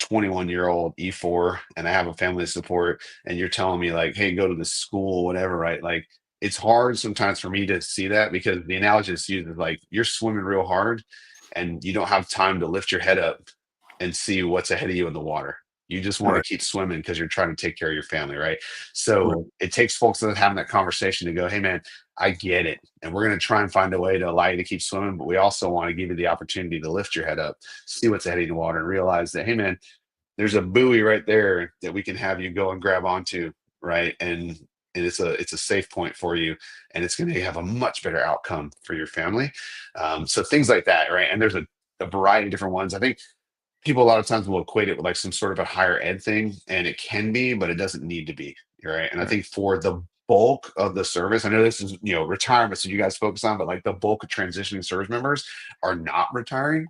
21-year-old E4 and I have a family to support, and you're telling me like, "Hey, go to the school," whatever, right? Like, it's hard sometimes for me to see that, because the analogy that's used is like, you're swimming real hard and you don't have time to lift your head up and see what's ahead of you in the water. You just want to keep swimming because you're trying to take care of your family, right? So it takes folks that are having that conversation to go, "Hey, man, I get it. And we're going to try and find a way to allow you to keep swimming, but we also want to give you the opportunity to lift your head up, see what's ahead of you in the water, and realize that, hey, man, there's a buoy right there that we can have you go and grab onto," right? And it's a safe point for you, and it's going to have a much better outcome for your family. So things like that, right? And there's a variety of different ones. I think people a lot of times will equate it with like some sort of a higher ed thing, and it can be, but it doesn't need to be, right? And I think for the bulk of the service, I know this is, you know, retirement, so you guys focus on, but like the bulk of transitioning service members are not retiring.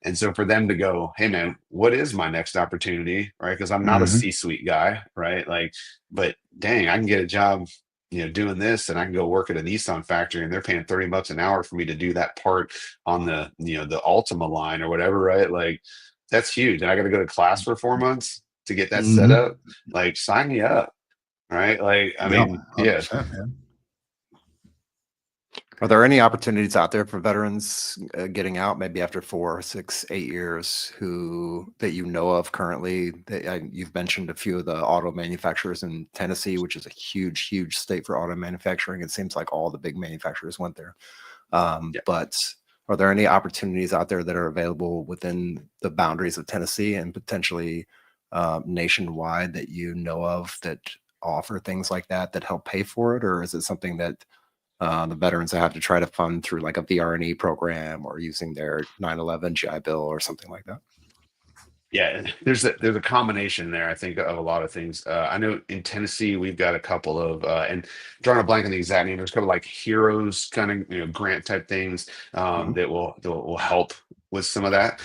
And so for them to go, "Hey, man, what is my next opportunity?" Right? Because I'm not a C-suite guy, right? Like, but dang, I can get a job, you know, doing this, and I can go work at a Nissan factory, and they're paying $30 an hour for me to do that part on the, you know, the Ultima line or whatever, right? Like, that's huge. And I got to go to class for 4 months to get that set up. Like, sign me up, right? Like, I mean, yeah. Man. Are there any opportunities out there for veterans getting out maybe after 4, 6, 8 years that you know of currently? You've mentioned a few of the auto manufacturers in Tennessee, which is a huge, huge state for auto manufacturing. It seems like all the big manufacturers went there. But are there any opportunities out there that are available within the boundaries of Tennessee and potentially nationwide that you know of that offer things like that help pay for it? Or is it something that the veterans have to try to fund through like a VRNE program or using their 9/11 GI Bill or something like that? Yeah, there's a combination there, I think, of a lot of things. I know in Tennessee we've got a couple of, and drawing a blank on the exact name, there's a couple like heroes kind of, you know, grant type things that will help with some of that.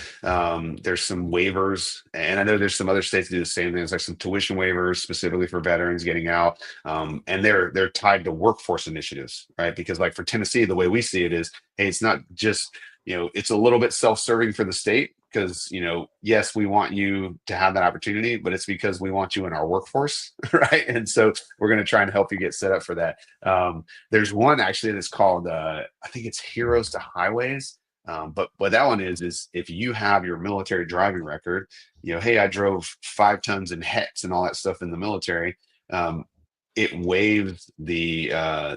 There's some waivers, and I know there's some other states that do the same things, like some tuition waivers specifically for veterans getting out, and they're tied to workforce initiatives, right? Because like for Tennessee, the way we see it is, hey, it's not just, you know, it's a little bit self-serving for the state, because, you know, yes, we want you to have that opportunity, but it's because we want you in our workforce, right? And so we're going to try and help you get set up for that. There's one actually that's called, I think it's Heroes to Highways. But what that one is if you have your military driving record, you know, hey, I drove 5 tons in HETs and all that stuff in the military, it waives the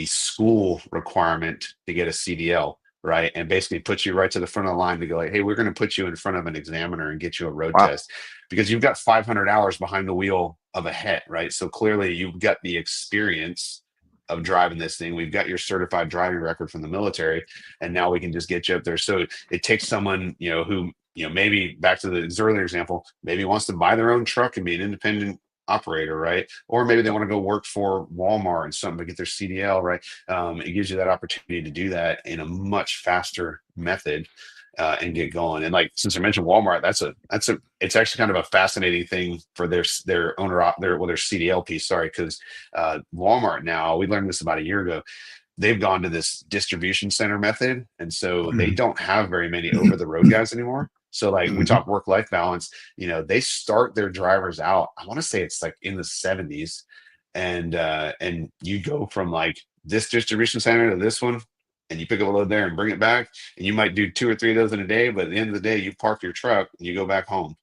school requirement to get a CDL. Right. And basically puts you right to the front of the line to go like, hey, we're going to put you in front of an examiner and get you a road test, because you've got 500 hours behind the wheel of a het. Right. So clearly you've got the experience of driving this thing. We've got your certified driving record from the military, and now we can just get you up there. So it takes someone, you know, who, you know, maybe back to the earlier example, maybe wants to buy their own truck and be an independent operator, right? Or maybe they want to go work for Walmart and something to get their CDL, right? It gives you that opportunity to do that in a much faster method. and get going. And like, since I mentioned Walmart, it's actually kind of a fascinating thing for their CDL piece. Sorry, because Walmart now, we learned this about a year ago. They've gone to this distribution center method, and so they don't have very many over the road guys anymore. So like we talk work-life balance, they start their drivers out, I want to say it's like in the 70s, and you go from like this distribution center to this one, and you pick up a load there and bring it back, and you might do 2 or 3 of those in a day, but at the end of the day, you park your truck and you go back home.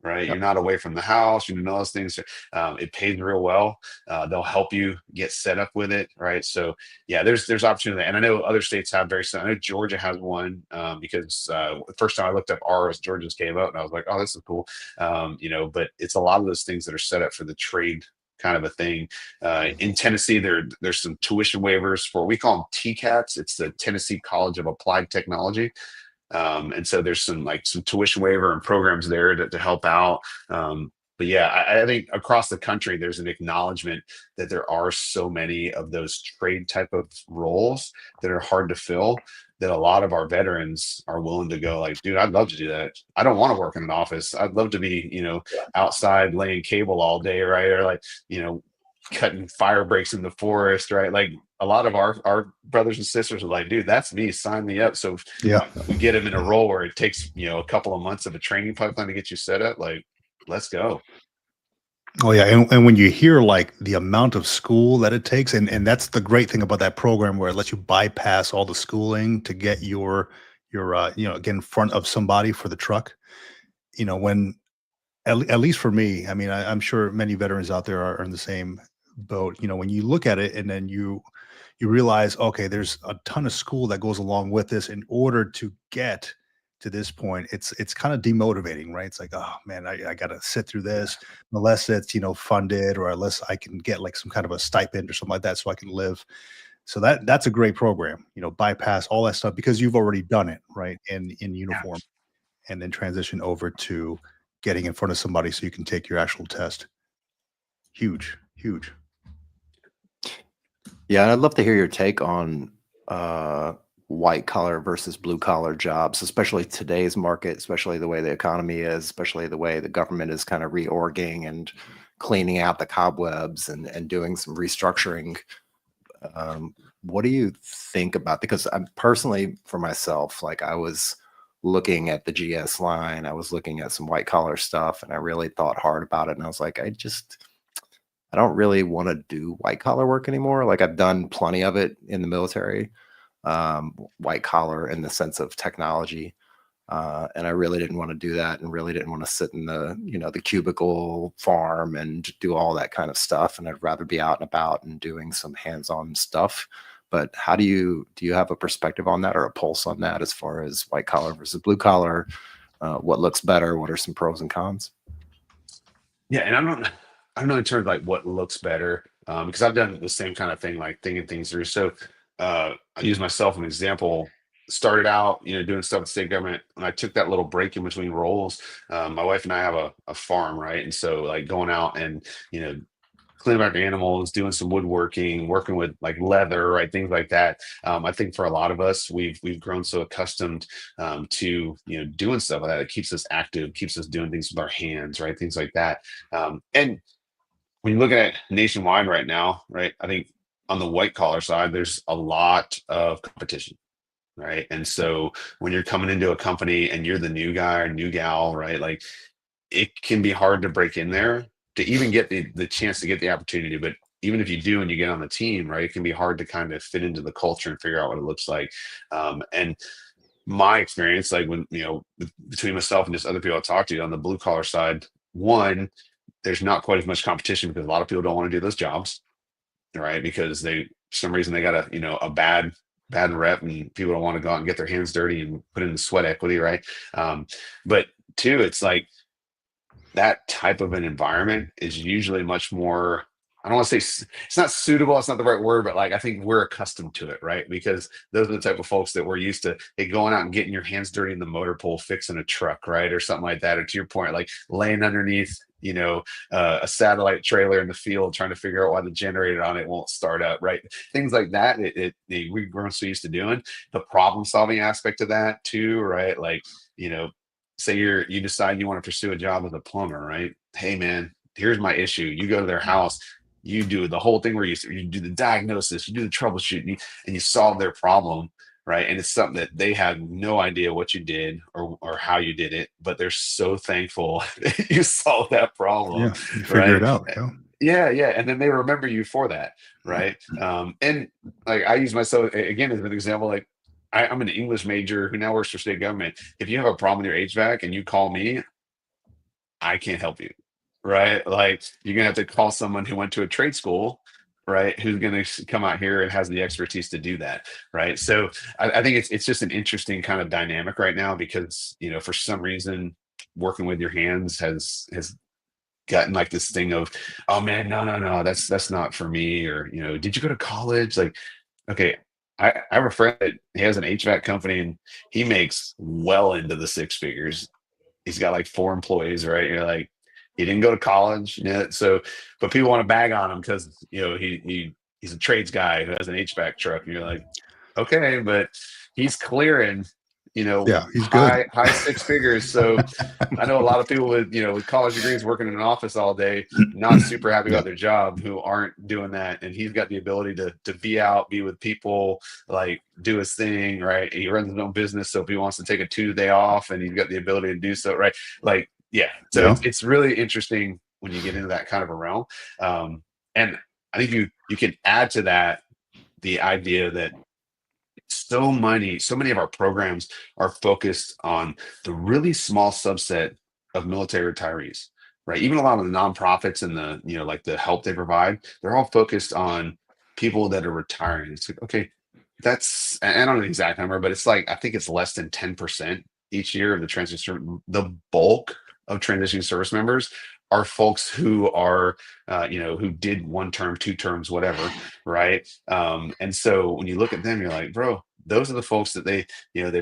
Right, Yep. you're not away from the house. You know those things. It pays real well. They'll help you get set up with it. Right, so yeah, there's opportunity, and I know other states have very similar. I know Georgia has one, because the first time I looked up ours, Georgia's came out, and I was like, oh, this is cool. But it's a lot of those things that are set up for the trade kind of a thing. In Tennessee, there's some tuition waivers for, we call them TCATs. It's the Tennessee College of Applied Technology. And so there's some tuition waiver and programs there to help out. But yeah, I think across the country, there's an acknowledgement that there are so many of those trade type of roles that are hard to fill, that a lot of our veterans are willing to go like, dude, I'd love to do that. I don't want to work in an office. I'd love to be, outside laying cable all day, right? Or like, cutting fire breaks in the forest, right? Like a lot of our brothers and sisters are like, dude, that's me, sign me up. So if we get them in a role where it takes, a couple of months of a training pipeline to get you set up, like, let's go. Oh yeah, and when you hear like the amount of school that it takes, and that's the great thing about that program, where it lets you bypass all the schooling to get your get in front of somebody for the truck. When at least for me, I mean, I'm sure many veterans out there are in the same boat. When you look at it and then you realize, okay, there's a ton of school that goes along with this in order to get to this point. It's kind of demotivating, right? It's like, oh man, I got to sit through this unless it's funded, or unless I can get like some kind of a stipend or something like that so I can live. So that's a great program. Bypass all that stuff because you've already done it, right? In uniform, and then transition over to getting in front of somebody so you can take your actual test. Huge. Yeah, and I'd love to hear your take on white collar versus blue collar jobs, especially today's market, especially the way the economy is, especially the way the government is kind of reorging and cleaning out the cobwebs and doing some restructuring. What do you think about? Because I'm personally, for myself, like I was looking at the GS line, I was looking at some white collar stuff, and I really thought hard about it. And I was like, I don't really want to do white collar work anymore. Like I've done plenty of it in the military, white collar in the sense of technology. And I really didn't want to do that, and really didn't want to sit in the, the cubicle farm and do all that kind of stuff. And I'd rather be out and about and doing some hands-on stuff. But how do you have a perspective on that, or a pulse on that, as far as white collar versus blue collar? What looks better? What are some pros and cons? Yeah, and I don't know in terms of like what looks better, because I've done the same kind of thing, like thinking things through. So I use myself as an example. Started out, doing stuff with the state government. When I took that little break in between roles, my wife and I have a farm, right? And so like going out and cleaning up animals, doing some woodworking, working with like leather, right, things like that. I think for a lot of us, we've grown so accustomed to doing stuff like that. It keeps us active, keeps us doing things with our hands, right, things like that. And when you're looking at nationwide right now, right, I think on the white collar side, there's a lot of competition. Right. And so when you're coming into a company and you're the new guy or new gal, right, like it can be hard to break in there to even get the chance to get the opportunity. But even if you do and you get on the team, right, it can be hard to kind of fit into the culture and figure out what it looks like. And my experience, like when, between myself and just other people I talk to on the blue collar side, one, there's not quite as much competition because a lot of people don't want to do those jobs, right? Because for some reason they got a bad rep, and people don't want to go out and get their hands dirty and put in the sweat equity, right? But two, it's like that type of an environment is usually much more, I don't want to say it's not suitable, it's not the right word, but like I think we're accustomed to it, right? Because those are the type of folks that we're used to, going out and getting your hands dirty in the motor pool, fixing a truck, right, or something like that. Or to your point, like laying underneath a satellite trailer in the field trying to figure out why the generator on it won't start up, right? Things like that. We're so used to doing the problem solving aspect of that too, right? Like, say you decide you want to pursue a job as a plumber, right? Hey man, here's my issue. You go to their house, you do the whole thing where you do the diagnosis, you do the troubleshooting, and you solve their problem, right? And it's something that they have no idea what you did or how you did it, but they're so thankful that you solved that problem. Yeah, you figure it out. Yeah, yeah. And then they remember you for that, right? And like I use myself again as an example, like I'm an English major who now works for state government. If you have a problem with your HVAC and you call me, I can't help you, right? Like you're gonna have to call someone who went to a trade school, right? Who's gonna come out here and has the expertise to do that, right? So I think it's just an interesting kind of dynamic right now because for some reason working with your hands has gotten like this thing of, oh man, no, that's not for me, or did you go to college? Like, okay, I have a friend that he has an HVAC company and he makes well into the six figures. He's got like 4 employees, right? You're like, he didn't go to college, so but people want to bag on him because he's a trades guy who has an HVAC truck, and you're like, okay, but he's clearing he's good. high six figures. So I know a lot of people with college degrees working in an office all day, not super happy about their job, who aren't doing that. And he's got the ability to be out, be with people, like do his thing, right? He runs his own business. So if he wants to take a Tuesday off and he's got the ability to do so, right? Like, yeah. So it's really interesting when you get into that kind of a realm. And I think you can add to that the idea that so many of our programs are focused on the really small subset of military retirees, right? Even a lot of the nonprofits and the like the help they provide, they're all focused on people that are retiring. It's like, okay, that's, I don't know the exact number, but it's like I think it's less than 10% each year of the transition. The bulk of transitioning service members are folks who are who did 1 term, 2 terms, whatever, right? And so when you look at them, you're like, bro, those are the folks that they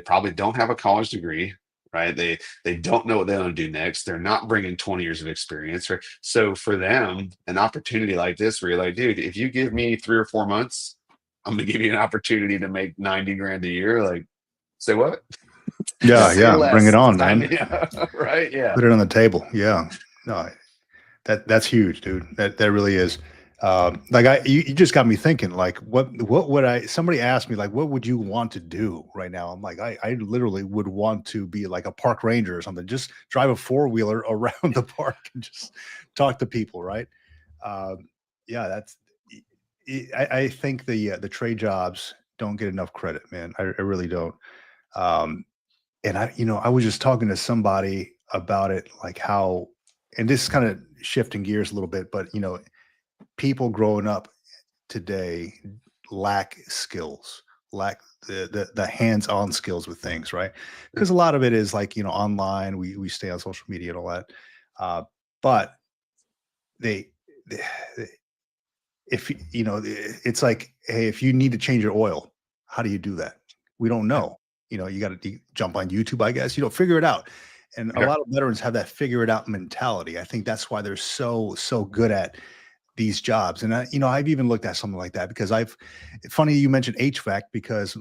probably don't have a college degree, right? They don't know what they want to do next. They're not bringing 20 years of experience, right? So for them, an opportunity like this where you're like, dude, if you give me 3 or 4 months, I'm gonna give you an opportunity to make 90 grand a year. Like, say what? Yeah, bring it on, man. Yeah, right. Yeah, put it on the table. Yeah, no, that's huge, dude. That really is. Like you just got me thinking. Like, what would somebody asked me, like, what would you want to do right now? I'm like, I literally would want to be like a park ranger or something. Just drive a 4-wheeler around the park and just talk to people, right? Yeah, that's. I think the trade jobs don't get enough credit, man. I really don't. And I was just talking to somebody about it, like how, and this is kind of shifting gears a little bit, but people growing up today lack skills, lack the hands-on skills with things, right? Because a lot of it is like online. We stay on social media and all that, but they if it's like, hey, if you need to change your oil, how do you do that? We don't know. You got to jump on YouTube, I guess. Figure it out. And a lot of veterans have that figure it out mentality. I think that's why they're so good at these jobs. And I've even looked at something like that because funny you mentioned HVAC, because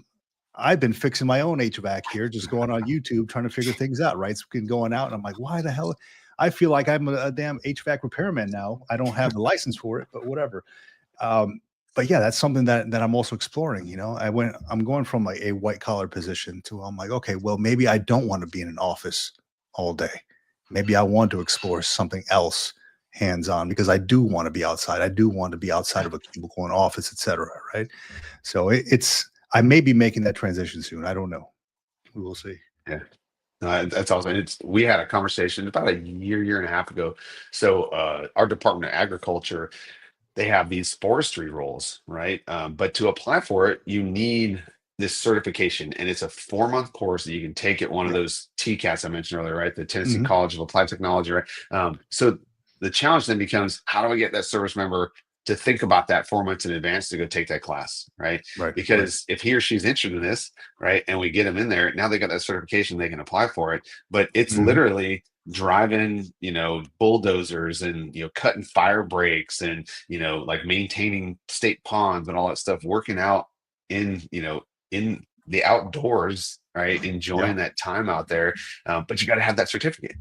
I've been fixing my own HVAC here, just going on YouTube, trying to figure things out, right? So going out and I'm like, why the hell? I feel like I'm a damn HVAC repairman now. I don't have the license for it, but whatever. But yeah, that's something that I'm also exploring. I'm going from like a white collar position to, I'm like, okay, well, maybe I don't want to be in an office all day. Maybe I want to explore something else hands-on, because I do want to be outside. I do want to be outside of a cubicle, an office, etc. Right. So I may be making that transition soon. I don't know. We will see. Yeah. That's awesome. We had a conversation about a year and a half ago. So our Department of Agriculture, they have these forestry roles, right? But to apply for it, you need this certification, and it's a 4-month course that you can take at one of those TCATs I mentioned earlier, right? The Tennessee College of Applied Technology, right? So the challenge then becomes, how do I get that service member to think about that 4 months in advance to go take that class, right? Right. Because if he or she's interested in this, right, and we get them in there, now they got that certification, they can apply for it. But it's literally driving, bulldozers and, cutting fire breaks and, like maintaining state ponds and all that stuff, working out in, in the outdoors, right? Enjoying that time out there. But you got to have that certificate,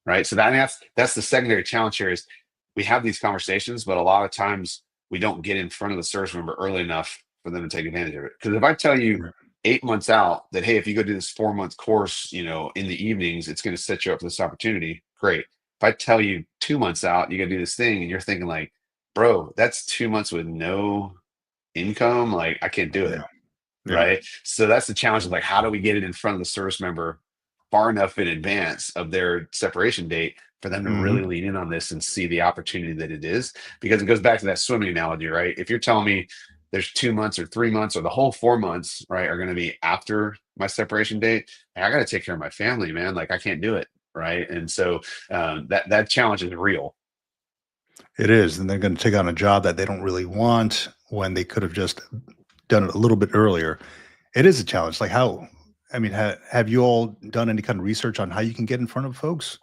right? So that's the secondary challenge here is we have these conversations, but a lot of times we don't get in front of the service member early enough for them to take advantage of it. Because if I tell you 8 months out that, hey, if you go do this 4-month course, in the evenings, it's going to set you up for this opportunity. Great. If I tell you 2 months out, you got to do this thing and you're thinking like, bro, that's 2 months with no income. Like I can't do it. Right. So that's the challenge of like, how do we get it in front of the service member far enough in advance of their separation date for them to really lean in on this and see the opportunity that it is? Because it goes back to that swimming analogy, right? If you're telling me there's 2 months or 3 months or the whole 4 months, right, are going to be after my separation date, I got to take care of my family, man. Like I can't do it. Right. And so that challenge is real. It is. And they're going to take on a job that they don't really want when they could have just done it a little bit earlier. It is a challenge. Like have you all done any kind of research on how you can get in front of folks,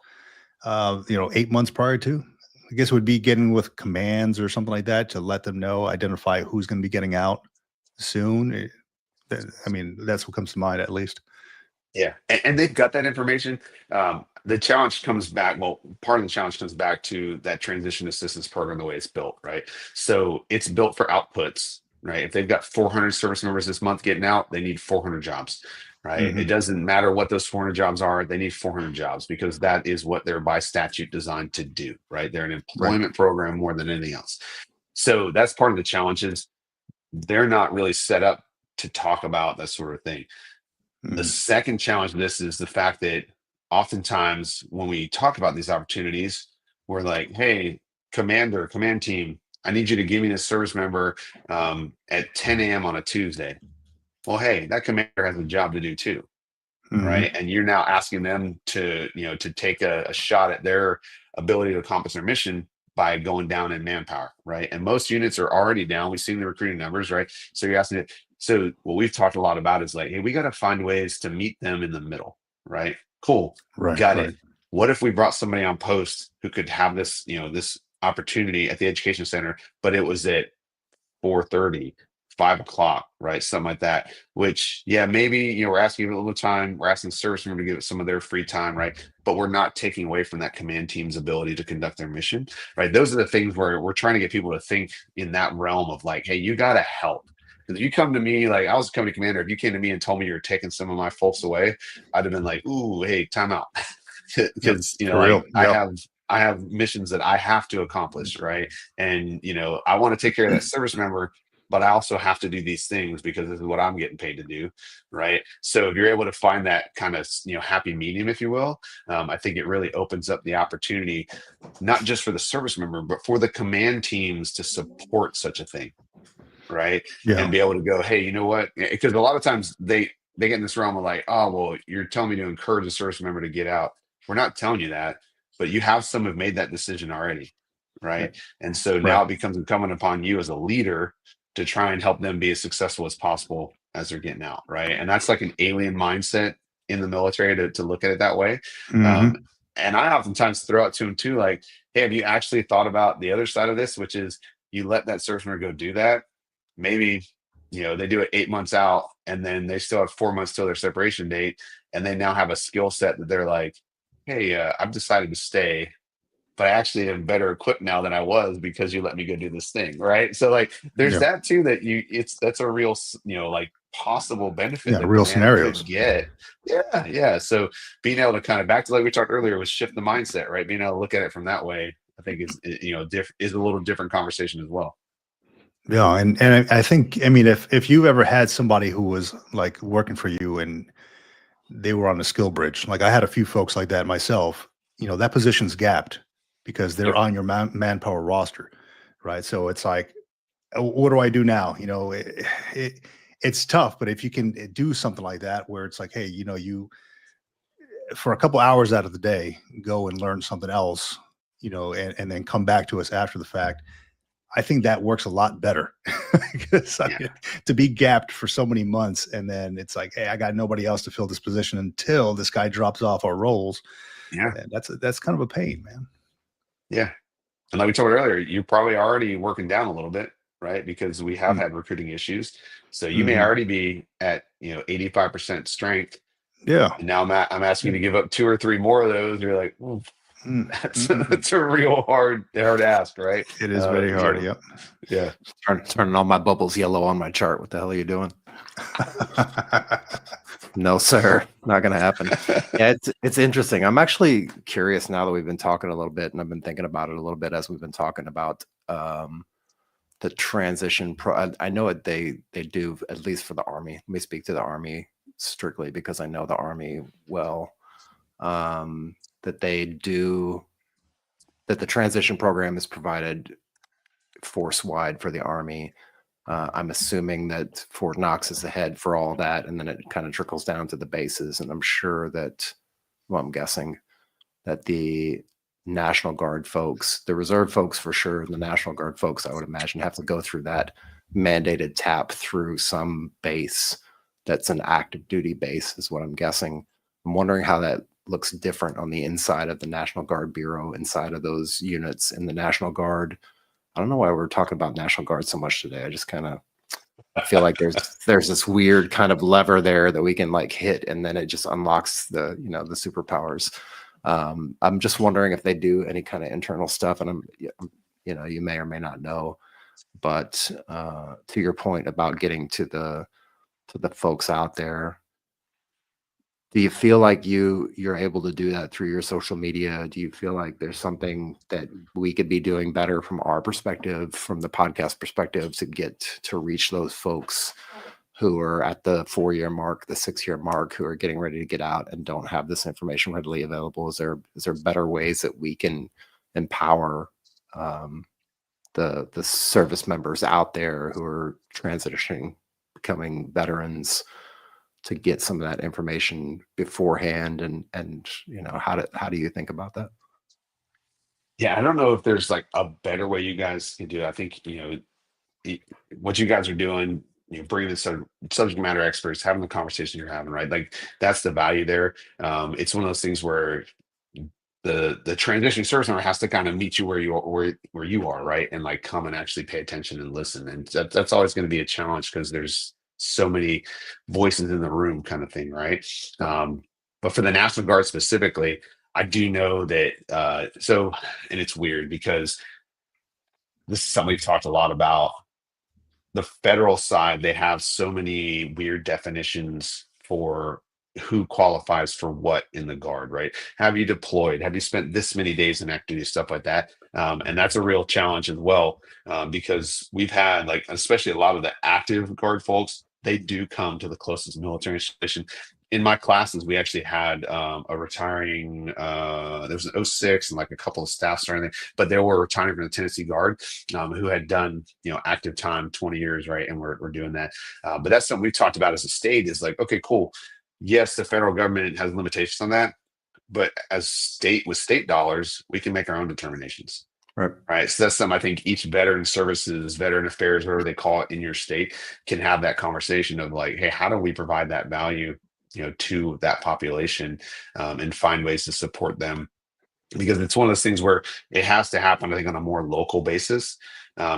8 months prior to? I guess it would be getting with commands or something like that to let them know, identify who's going to be getting out soon. That's what comes to mind, at least. Yeah. And they've got that information. The challenge comes back. Well, part of the challenge comes back to that transition assistance program, the way it's built, right? So it's built for outputs, right? If they've got 400 service members this month getting out, they need 400 jobs, right? It doesn't matter what those 400 jobs are. They need 400 jobs because that is what they're by statute designed to do, right? They're an employment program more than anything else. So that's part of the challenge is they're not really set up to talk about that sort of thing. The second challenge of this is the fact that oftentimes when we talk about these opportunities, we're like, hey, command team, I need you to give me this service member at 10 a.m. on a Tuesday. Well, hey, that commander has a job to do too, right? And you're now asking them to, to take a shot at their ability to accomplish their mission by going down in manpower, right? And most units are already down. We've seen the recruiting numbers, right? So you're asking it. So what we've talked a lot about is like, hey, we got to find ways to meet them in the middle, right? Cool. Got it. What if we brought somebody on post who could have this, this opportunity at the education center, but it was at 4:30, 5 o'clock, right? Something like that, which, maybe, we're asking a little time. We're asking the service member to give it some of their free time, right? But we're not taking away from that command team's ability to conduct their mission, right? Those are the things where we're trying to get people to think in that realm of like, hey, you got to help. Because if you come to me, like I was a company commander, if you came to me and told me you were taking some of my folks away, I'd have been like, ooh, hey, time out. Because, I have missions that I have to accomplish, right? And, I want to take care of that service member, but I also have to do these things because this is what I'm getting paid to do, right? So if you're able to find that kind of, happy medium, if you will, I think it really opens up the opportunity, not just for the service member, but for the command teams to support such a thing. Right. And be able to go, hey, you know what? Because a lot of times they get in this realm of like, oh, well, you're telling me to encourage a service member to get out. We're not telling you that, but you have some have made that decision already. Right. And so now it becomes incumbent upon you as a leader to try and help them be as successful as possible as they're getting out. Right. And that's like an alien mindset in the military to look at it that way. And I oftentimes throw out to them too, like, hey, have you actually thought about the other side of this, which is you let that service member go do that. Maybe, they do it 8 months out and then they still have 4 months till their separation date. And they now have a skill set that they're like, hey, I've decided to stay, but I actually am better equipped now than I was because you let me go do this thing. Right. So like, there's that too, that's a real, like possible benefit that real scenarios could get. Yeah. So being able to kind of back to like we talked earlier was shift the mindset, right? Being able to look at it from that way, I think is a little different conversation as well. Yeah, and I think, if you've ever had somebody who was like working for you and they were on a skill bridge, like I had a few folks like that myself, that position's gapped because they're on your manpower roster, right? So it's like, what do I do now? It's tough, but if you can do something like that where it's like, hey, you for a couple hours out of the day, go and learn something else, and then come back to us after the fact. I think that works a lot better because I mean, to be gapped for so many months and then it's like, hey, I got nobody else to fill this position until this guy drops off our roles. Yeah, and that's kind of a pain, man. Yeah, and like we told earlier, you're probably already working down a little bit, right? Because we have had recruiting issues, so you may already be at 85% strength. Yeah. And now I'm asking you to give up 2 or 3 more of those. You're like, that's a real hard ask, right? It is very hard. Yep. Yeah. Turning all my bubbles yellow on my chart. What the hell are you doing? No, sir, not going to happen. Yeah, it's interesting. I'm actually curious now that we've been talking a little bit, and I've been thinking about it a little bit as we've been talking about the transition. I know it. They do, at least for the Army. Let me speak to the Army strictly because I know the Army well. That they do, that the transition program is provided force-wide for the Army. I'm assuming that Fort Knox is the head for all that, and then it kind of trickles down to the bases. And I'm sure that, well, I'm guessing that the National Guard folks, the reserve folks for sure, and the National Guard folks, I would imagine, have to go through that mandated tap through some base that's an active duty base, is what I'm guessing. I'm wondering how that looks different on the inside of the National Guard Bureau, inside of those units in the National Guard. I don't know why we're talking about National Guard so much today. I just kind of feel like there's this weird kind of lever there that we can like hit, and then it just unlocks the the superpowers. I'm just wondering if they do any kind of internal stuff, and you may or may not know, but to your point about getting to the folks out there, do you feel like you're able to do that through your social media? Do you feel like there's something that we could be doing better from our perspective, from the podcast perspective, to get to reach those folks who are at the 4-year mark, the 6-year mark, who are getting ready to get out and don't have this information readily available? Is there better ways that we can empower the service members out there who are transitioning, becoming veterans, to get some of that information beforehand? And how do you think about that? Yeah, I don't know if there's like a better way you guys can do it. I think what you guys are doing, bringing in some subject matter experts, having the conversation you're having, right? Like that's the value there. It's one of those things where the transition service member has to kind of meet you where you are, right? And like come and actually pay attention and listen. And that's always going to be a challenge because there's so many voices in the room, kind of thing, right? But for the National Guard specifically, I do know that and it's weird because this is something we've talked a lot about. The federal side, they have so many weird definitions for who qualifies for what in the Guard, right? Have you deployed? Have you spent this many days in activity, stuff like that? And that's a real challenge as well, because we've had, like, especially a lot of the active Guard folks, they do come to the closest military installation. In my classes, we actually had a retiring, there was an 06 and like a couple of staff starting there, but they were retiring from the Tennessee Guard, who had done, active time 20 years, right? And we're doing that. But that's something we've talked about as a state, is like, okay, cool. Yes, the federal government has limitations on that, but as state dollars, we can make our own determinations. Right. So that's something I think each veteran services, veteran affairs, whatever they call it in your state, can have that conversation of like, hey, how do we provide that value, to that population, and find ways to support them? Because it's one of those things where it has to happen, I think, on a more local basis,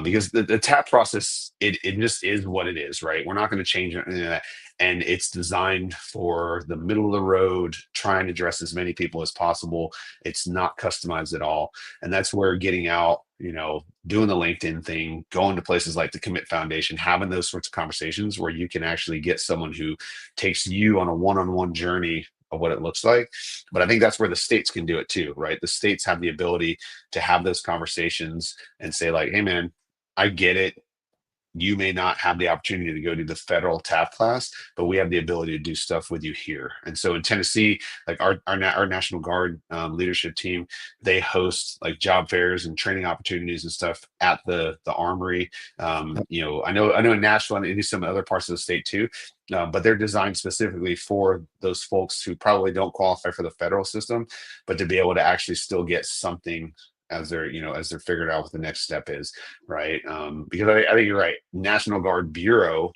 because the TAP process, it just is what it is, right? We're not going to change any of that. And it's designed for the middle of the road, trying to address as many people as possible. It's not customized at all. And that's where getting out, doing the LinkedIn thing, going to places like the Commit Foundation, having those sorts of conversations where you can actually get someone who takes you on a one-on-one journey of what it looks like. But I think that's where the states can do it too, right? The states have the ability to have those conversations and say like, hey man, I get it. You may not have the opportunity to go to the federal TAP class, but we have the ability to do stuff with you here. And so in Tennessee, like our National Guard leadership team, they host like job fairs and training opportunities and stuff at the Armory. I know in Nashville and in some other parts of the state too. But they're designed specifically for those folks who probably don't qualify for the federal system, but to be able to actually still get something as they're, as they're figuring out what the next step is, right? Because I think you're right. National Guard Bureau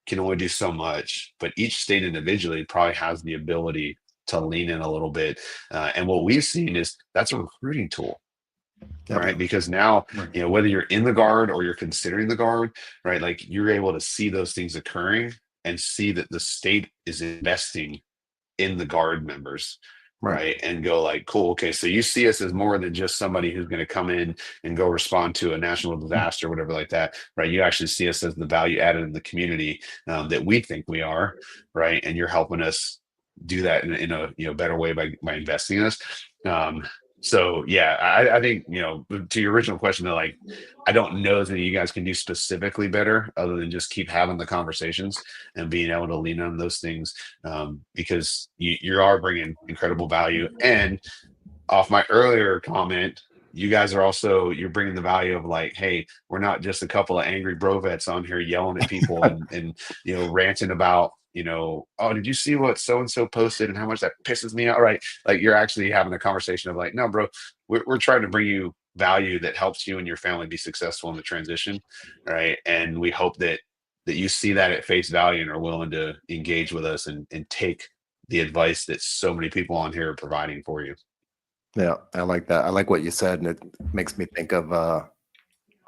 can only do so much, but each state individually probably has the ability to lean in a little bit. And what we've seen is that's a recruiting tool. Yep. Right. Because now, whether you're in the Guard or you're considering the Guard, right, like you're able to see those things occurring and see that the state is investing in the Guard members. Right. And go like, cool. Okay. So you see us as more than just somebody who's going to come in and go respond to a national disaster, whatever like that. Right. You actually see us as the value added in the community that we think we are. Right. And you're helping us do that in a better way by investing in us. So yeah, I think, to your original question, though, like, I don't know that you guys can do specifically better other than just keep having the conversations and being able to lean on those things, because you are bringing incredible value. And off my earlier comment, you guys are also, you're bringing the value of like, hey, we're not just a couple of angry bro vets on here yelling at people and ranting about, oh, did you see what so-and-so posted and how much that pisses me out? Right. Like you're actually having a conversation of like, no, bro, we're trying to bring you value that helps you and your family be successful in the transition. Right. And we hope that you see that at face value and are willing to engage with us and take the advice that so many people on here are providing for you. Yeah, I like that. I like what you said, and it makes me think of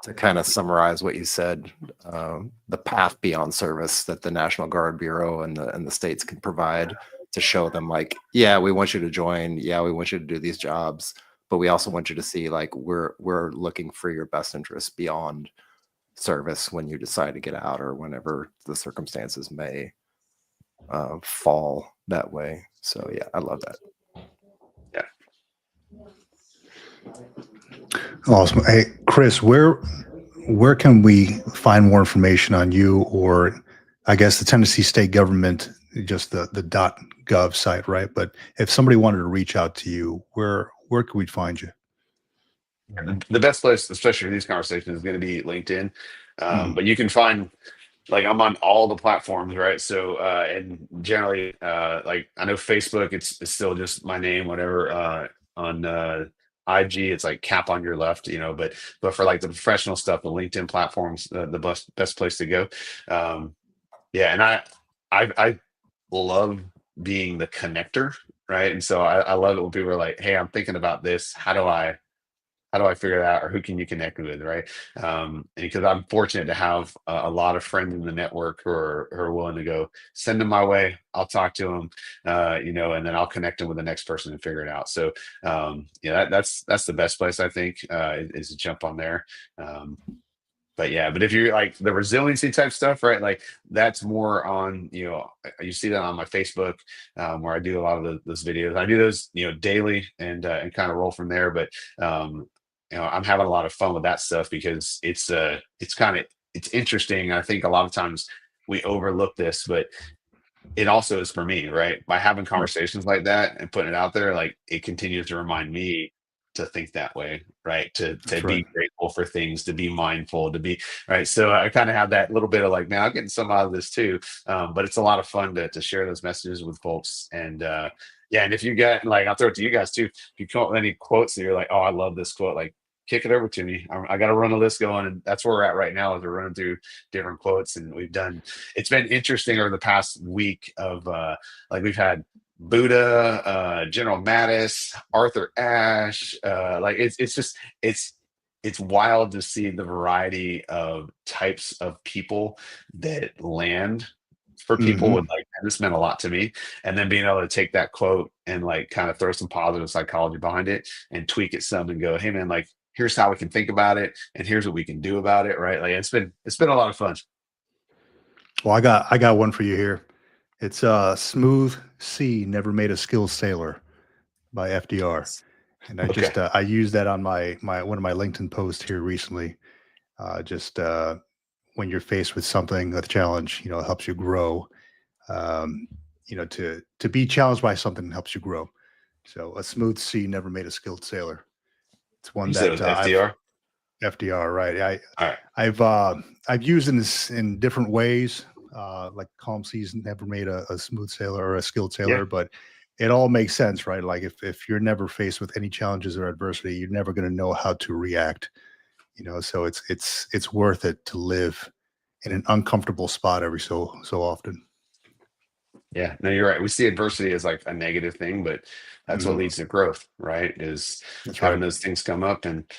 to kind of summarize what you said, the path beyond service that the National Guard Bureau and the states can provide to show them like, yeah, we want you to join, yeah, we want you to do these jobs, but we also want you to see like we're looking for your best interests beyond service when you decide to get out or whenever the circumstances may fall that way. So yeah, I love that. Awesome. Hey, Chris, where can we find more information on you, or I guess the Tennessee state government, just the .gov site, right? But if somebody wanted to reach out to you, where could we find you? The best place, especially for these conversations, is going to be LinkedIn. But you can find, like, I'm on all the platforms, right? So, and generally, like, I know Facebook, it's still just my name, whatever. On IG, it's like Cap on Your Left, but for like the professional stuff, the LinkedIn platform's the best place to go. Yeah, and I love being the connector, right? And so I love it when people are like, "Hey, I'm thinking about this. How do I figure that out, or who can you connect with?" Right. And because I'm fortunate to have a lot of friends in the network who are willing to go, send them my way. I'll talk to them, and then I'll connect them with the next person and figure it out. So, that's the best place, I think, is to jump on there. But if you're like the resiliency type stuff, right? Like that's more on, you see that on my Facebook, where I do a lot of those videos. I do those, daily and kind of roll from there. But, I'm having a lot of fun with that stuff because it's interesting. I think a lot of times we overlook this, but it also is for me, right? By having conversations like that and putting it out there, like it continues to remind me to think that way, right? To be grateful for things, to be mindful, to be right. So I kind of have that little bit of like, man, I'm getting some out of this too. But it's a lot of fun to share those messages with folks. And and if you get, like, I'll throw it to you guys too. If you come up with any quotes that you're like, oh, I love this quote, like kick it over to me. I got to run a list going, and that's where we're at right now, as we're running through different quotes. And it's been interesting over the past week of like we've had Buddha, General Mattis, Arthur Ashe. Like it's wild to see the variety of types of people that land for people with like, and this meant a lot to me. And then being able to take that quote and like kind of throw some positive psychology behind it and tweak it some and go, hey man, like here's how we can think about it and here's what we can do about it. Right. Like it's been a lot of fun. Well, I got one for you here. It's Smooth Sea Never Made a Skilled Sailor by FDR. And I just I used that on my one of my LinkedIn posts here recently. When you're faced with something, a challenge, it helps you grow. To be challenged by something helps you grow. So a smooth sea never made a skilled sailor. It's one that FDR. FDR, right? I've used in different ways. Like calm seas never made a smooth sailor or a skilled sailor, but it all makes sense, right? Like if you're never faced with any challenges or adversity, you're never going to know how to react, so it's worth it to live in an uncomfortable spot every so often. Yeah, no, you're right. We see adversity as like a negative thing, but that's what leads to growth, right? Is That's having right. those things come up, and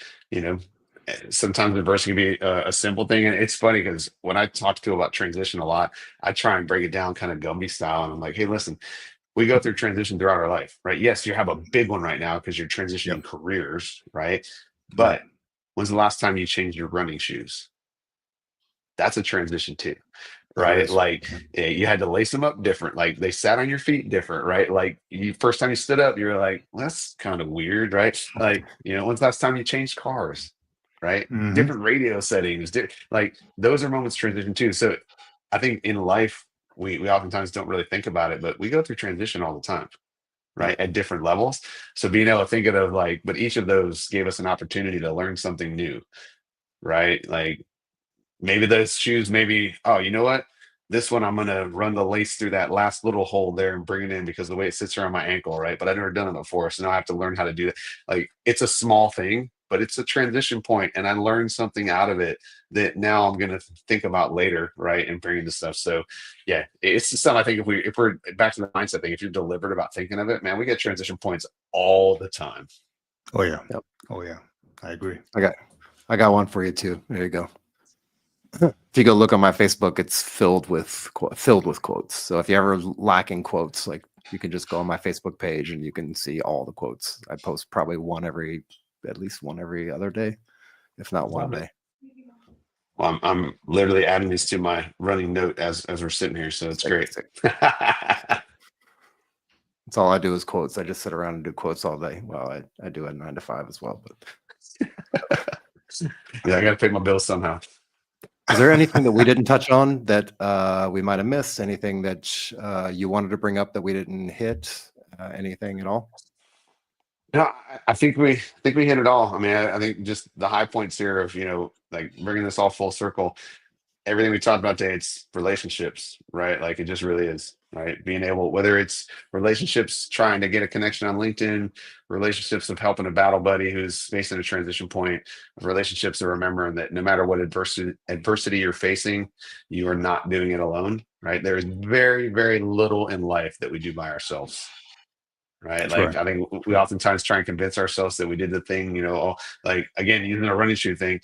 sometimes adversity can be a simple thing. And it's funny because when I talk to people about transition a lot, I try and break it down kind of Gumby style, and I'm like, hey, listen, we go through transition throughout our life, right? Yes, you have a big one right now because you're transitioning Yep. careers, right? But Right. when's the last time you changed your running shoes? That's a transition too, That right? is. Like you had to lace them up different. Like they sat on your feet different, right? Like you first time you stood up, you're like, well, that's kind of weird, right? Like, when's the last time you changed cars, right? Mhm. Different radio settings, like those are moments of transition too. So I think in life, we oftentimes don't really think about it, but we go through transition all the time, right? Yep. At different levels. So being able to think of it like, but each of those gave us an opportunity to learn something new, right? Like maybe those shoes, maybe, oh, you know what? This one, I'm going to run the lace through that last little hole there and bring it in because the way it sits around my ankle, right? But I've never done it before. So now I have to learn how to do that. Like it's a small thing, but it's a transition point, and I learned something out of it that now I'm going to think about later, right? And bring into stuff. So yeah, it's just something I think if we're back to the mindset thing, if you're deliberate about thinking of it, man, we get transition points all the time. Oh yeah. Yep. Oh yeah. I agree. I got one for you too. There you go. If you go look on my Facebook, it's filled with quotes. So if you're ever lacking quotes, like you can just go on my Facebook page and you can see all the quotes. I post probably at least one every other day, if not one day. Well, I'm literally adding these to my running note as we're sitting here, so it's great. That's all I do is quotes. I just sit around and do quotes all day. Well, I do it 9 to 5 as well, but yeah, I got to pay my bills somehow. Is there anything that we didn't touch on that we might have missed? Anything that you wanted to bring up that we didn't hit? Anything at all? No, I think we hit it all. I mean, I think just the high points here of like bringing this all full circle. Everything we talked about today, it's relationships, right? Like it just really is, right? Being able, whether it's relationships trying to get a connection on LinkedIn, relationships of helping a battle buddy who's facing a transition point, relationships of remembering that no matter what adversity you're facing, you are not doing it alone, right? There is very, very little in life that we do by ourselves. Right. That's like right. I think we oftentimes try and convince ourselves that we did the thing, like again, using a running shoe thing.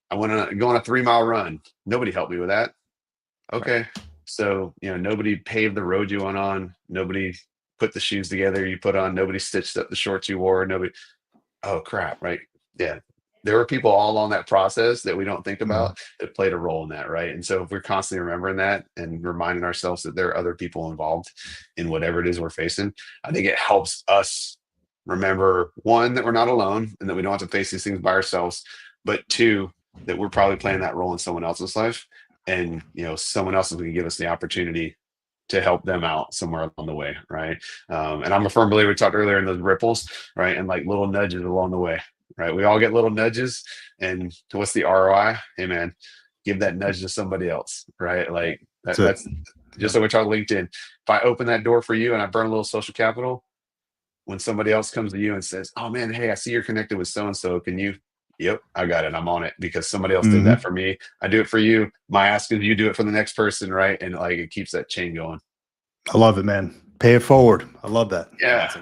I want to go on a 3-mile run. Nobody helped me with that. Okay. So, nobody paved the road you went on. Nobody put the shoes together you put on. Nobody stitched up the shorts you wore. Nobody. Oh, crap. Right. Yeah. There were people all on that process that we don't think about that played a role in that. Right. And so if we're constantly remembering that and reminding ourselves that there are other people involved in whatever it is we're facing, I think it helps us remember, one, that we're not alone and that we don't have to face these things by ourselves, but two, that we're probably playing that role in someone else's life, and someone else is going to give us the opportunity to help them out somewhere along the way, right? And I'm a firm believer, we talked earlier, in those ripples, right? And like little nudges along the way, right? We all get little nudges, and what's the ROI? Hey man, give that nudge to somebody else, right? Like that's just like we talked LinkedIn. If I open that door for you and I burn a little social capital, when somebody else comes to you and says, oh man, hey, I see you're connected with so-and-so, can you? Yep, I got it. I'm on it because somebody else did that for me. I do it for you. My ask is you do it for the next person, right? And like it keeps that chain going. I love it, man. Pay it forward. I love that. Yeah.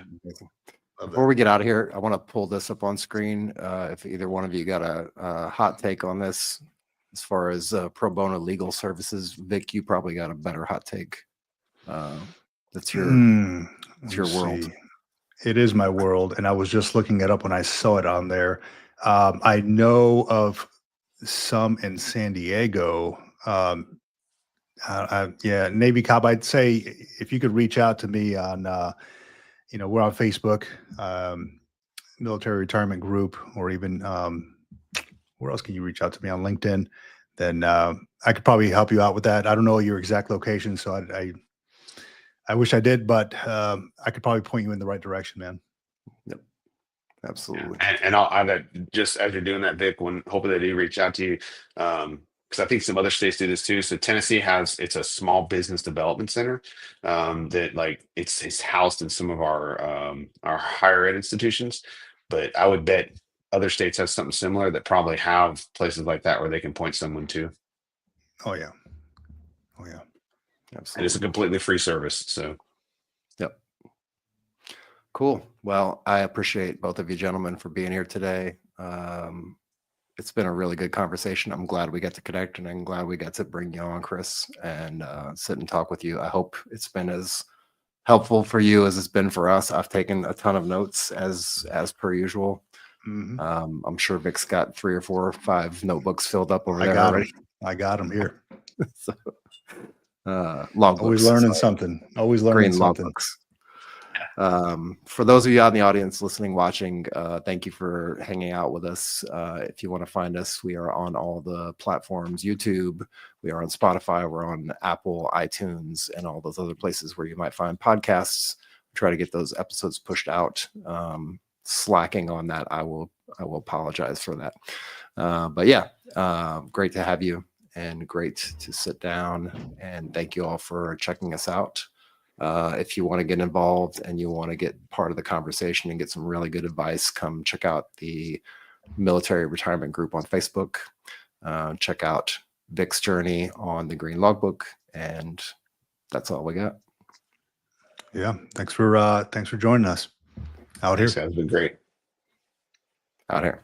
Before we get out of here, I want to pull this up on screen. If either one of you got a hot take on this, as far as pro bono legal services, Vic, you probably got a better hot take. That's your world. See. It is my world, and I was just looking it up when I saw it on there. I know of some in San Diego. Yeah, Navy Cop. I'd say if you could reach out to me on, we're on Facebook, Military Retirement Group, or even where else can you reach out to me on LinkedIn? Then I could probably help you out with that. I don't know your exact location, so I wish I did, but I could probably point you in the right direction, man. Yep, absolutely. Yeah. And I'll just as you're doing that, Vic, when hopefully they do reach out to you, because I think some other states do this too. So Tennessee it's a small business development center that like it's housed in some of our higher ed institutions. But I would bet other states have something similar that probably have places like that where they can point someone to. Oh yeah. Oh yeah. Absolutely. And it's a completely free service. So yep. Cool. Well, I appreciate both of you gentlemen for being here today. It's been a really good conversation. I'm glad we got to connect, and I'm glad we got to bring you on, Chris, and sit and talk with you. I hope it's been as helpful for you as it's been for us. I've taken a ton of notes as per usual. Mm-hmm. I'm sure Vic's got 3 or 4 or 5 notebooks filled up over there got already. I got them here. So, logbooks. Always learning something. Always learning green something. logbooks. For those of you out in the audience listening, watching, thank you for hanging out with us. If you want to find us, we are on all the platforms, YouTube, we are on Spotify, we're on Apple, iTunes, and all those other places where you might find podcasts. Try to get those episodes pushed out. Slacking on that, I will apologize for that. But yeah, great to have you, and great to sit down, and thank you all for checking us out. If you want to get involved and you want to get part of the conversation and get some really good advice, come check out the Military Retirement Group on Facebook. Check out Vic's journey on the Green Logbook, and that's all we got. Yeah. Thanks for joining us out thanks, here. guys. It's been great. Out here.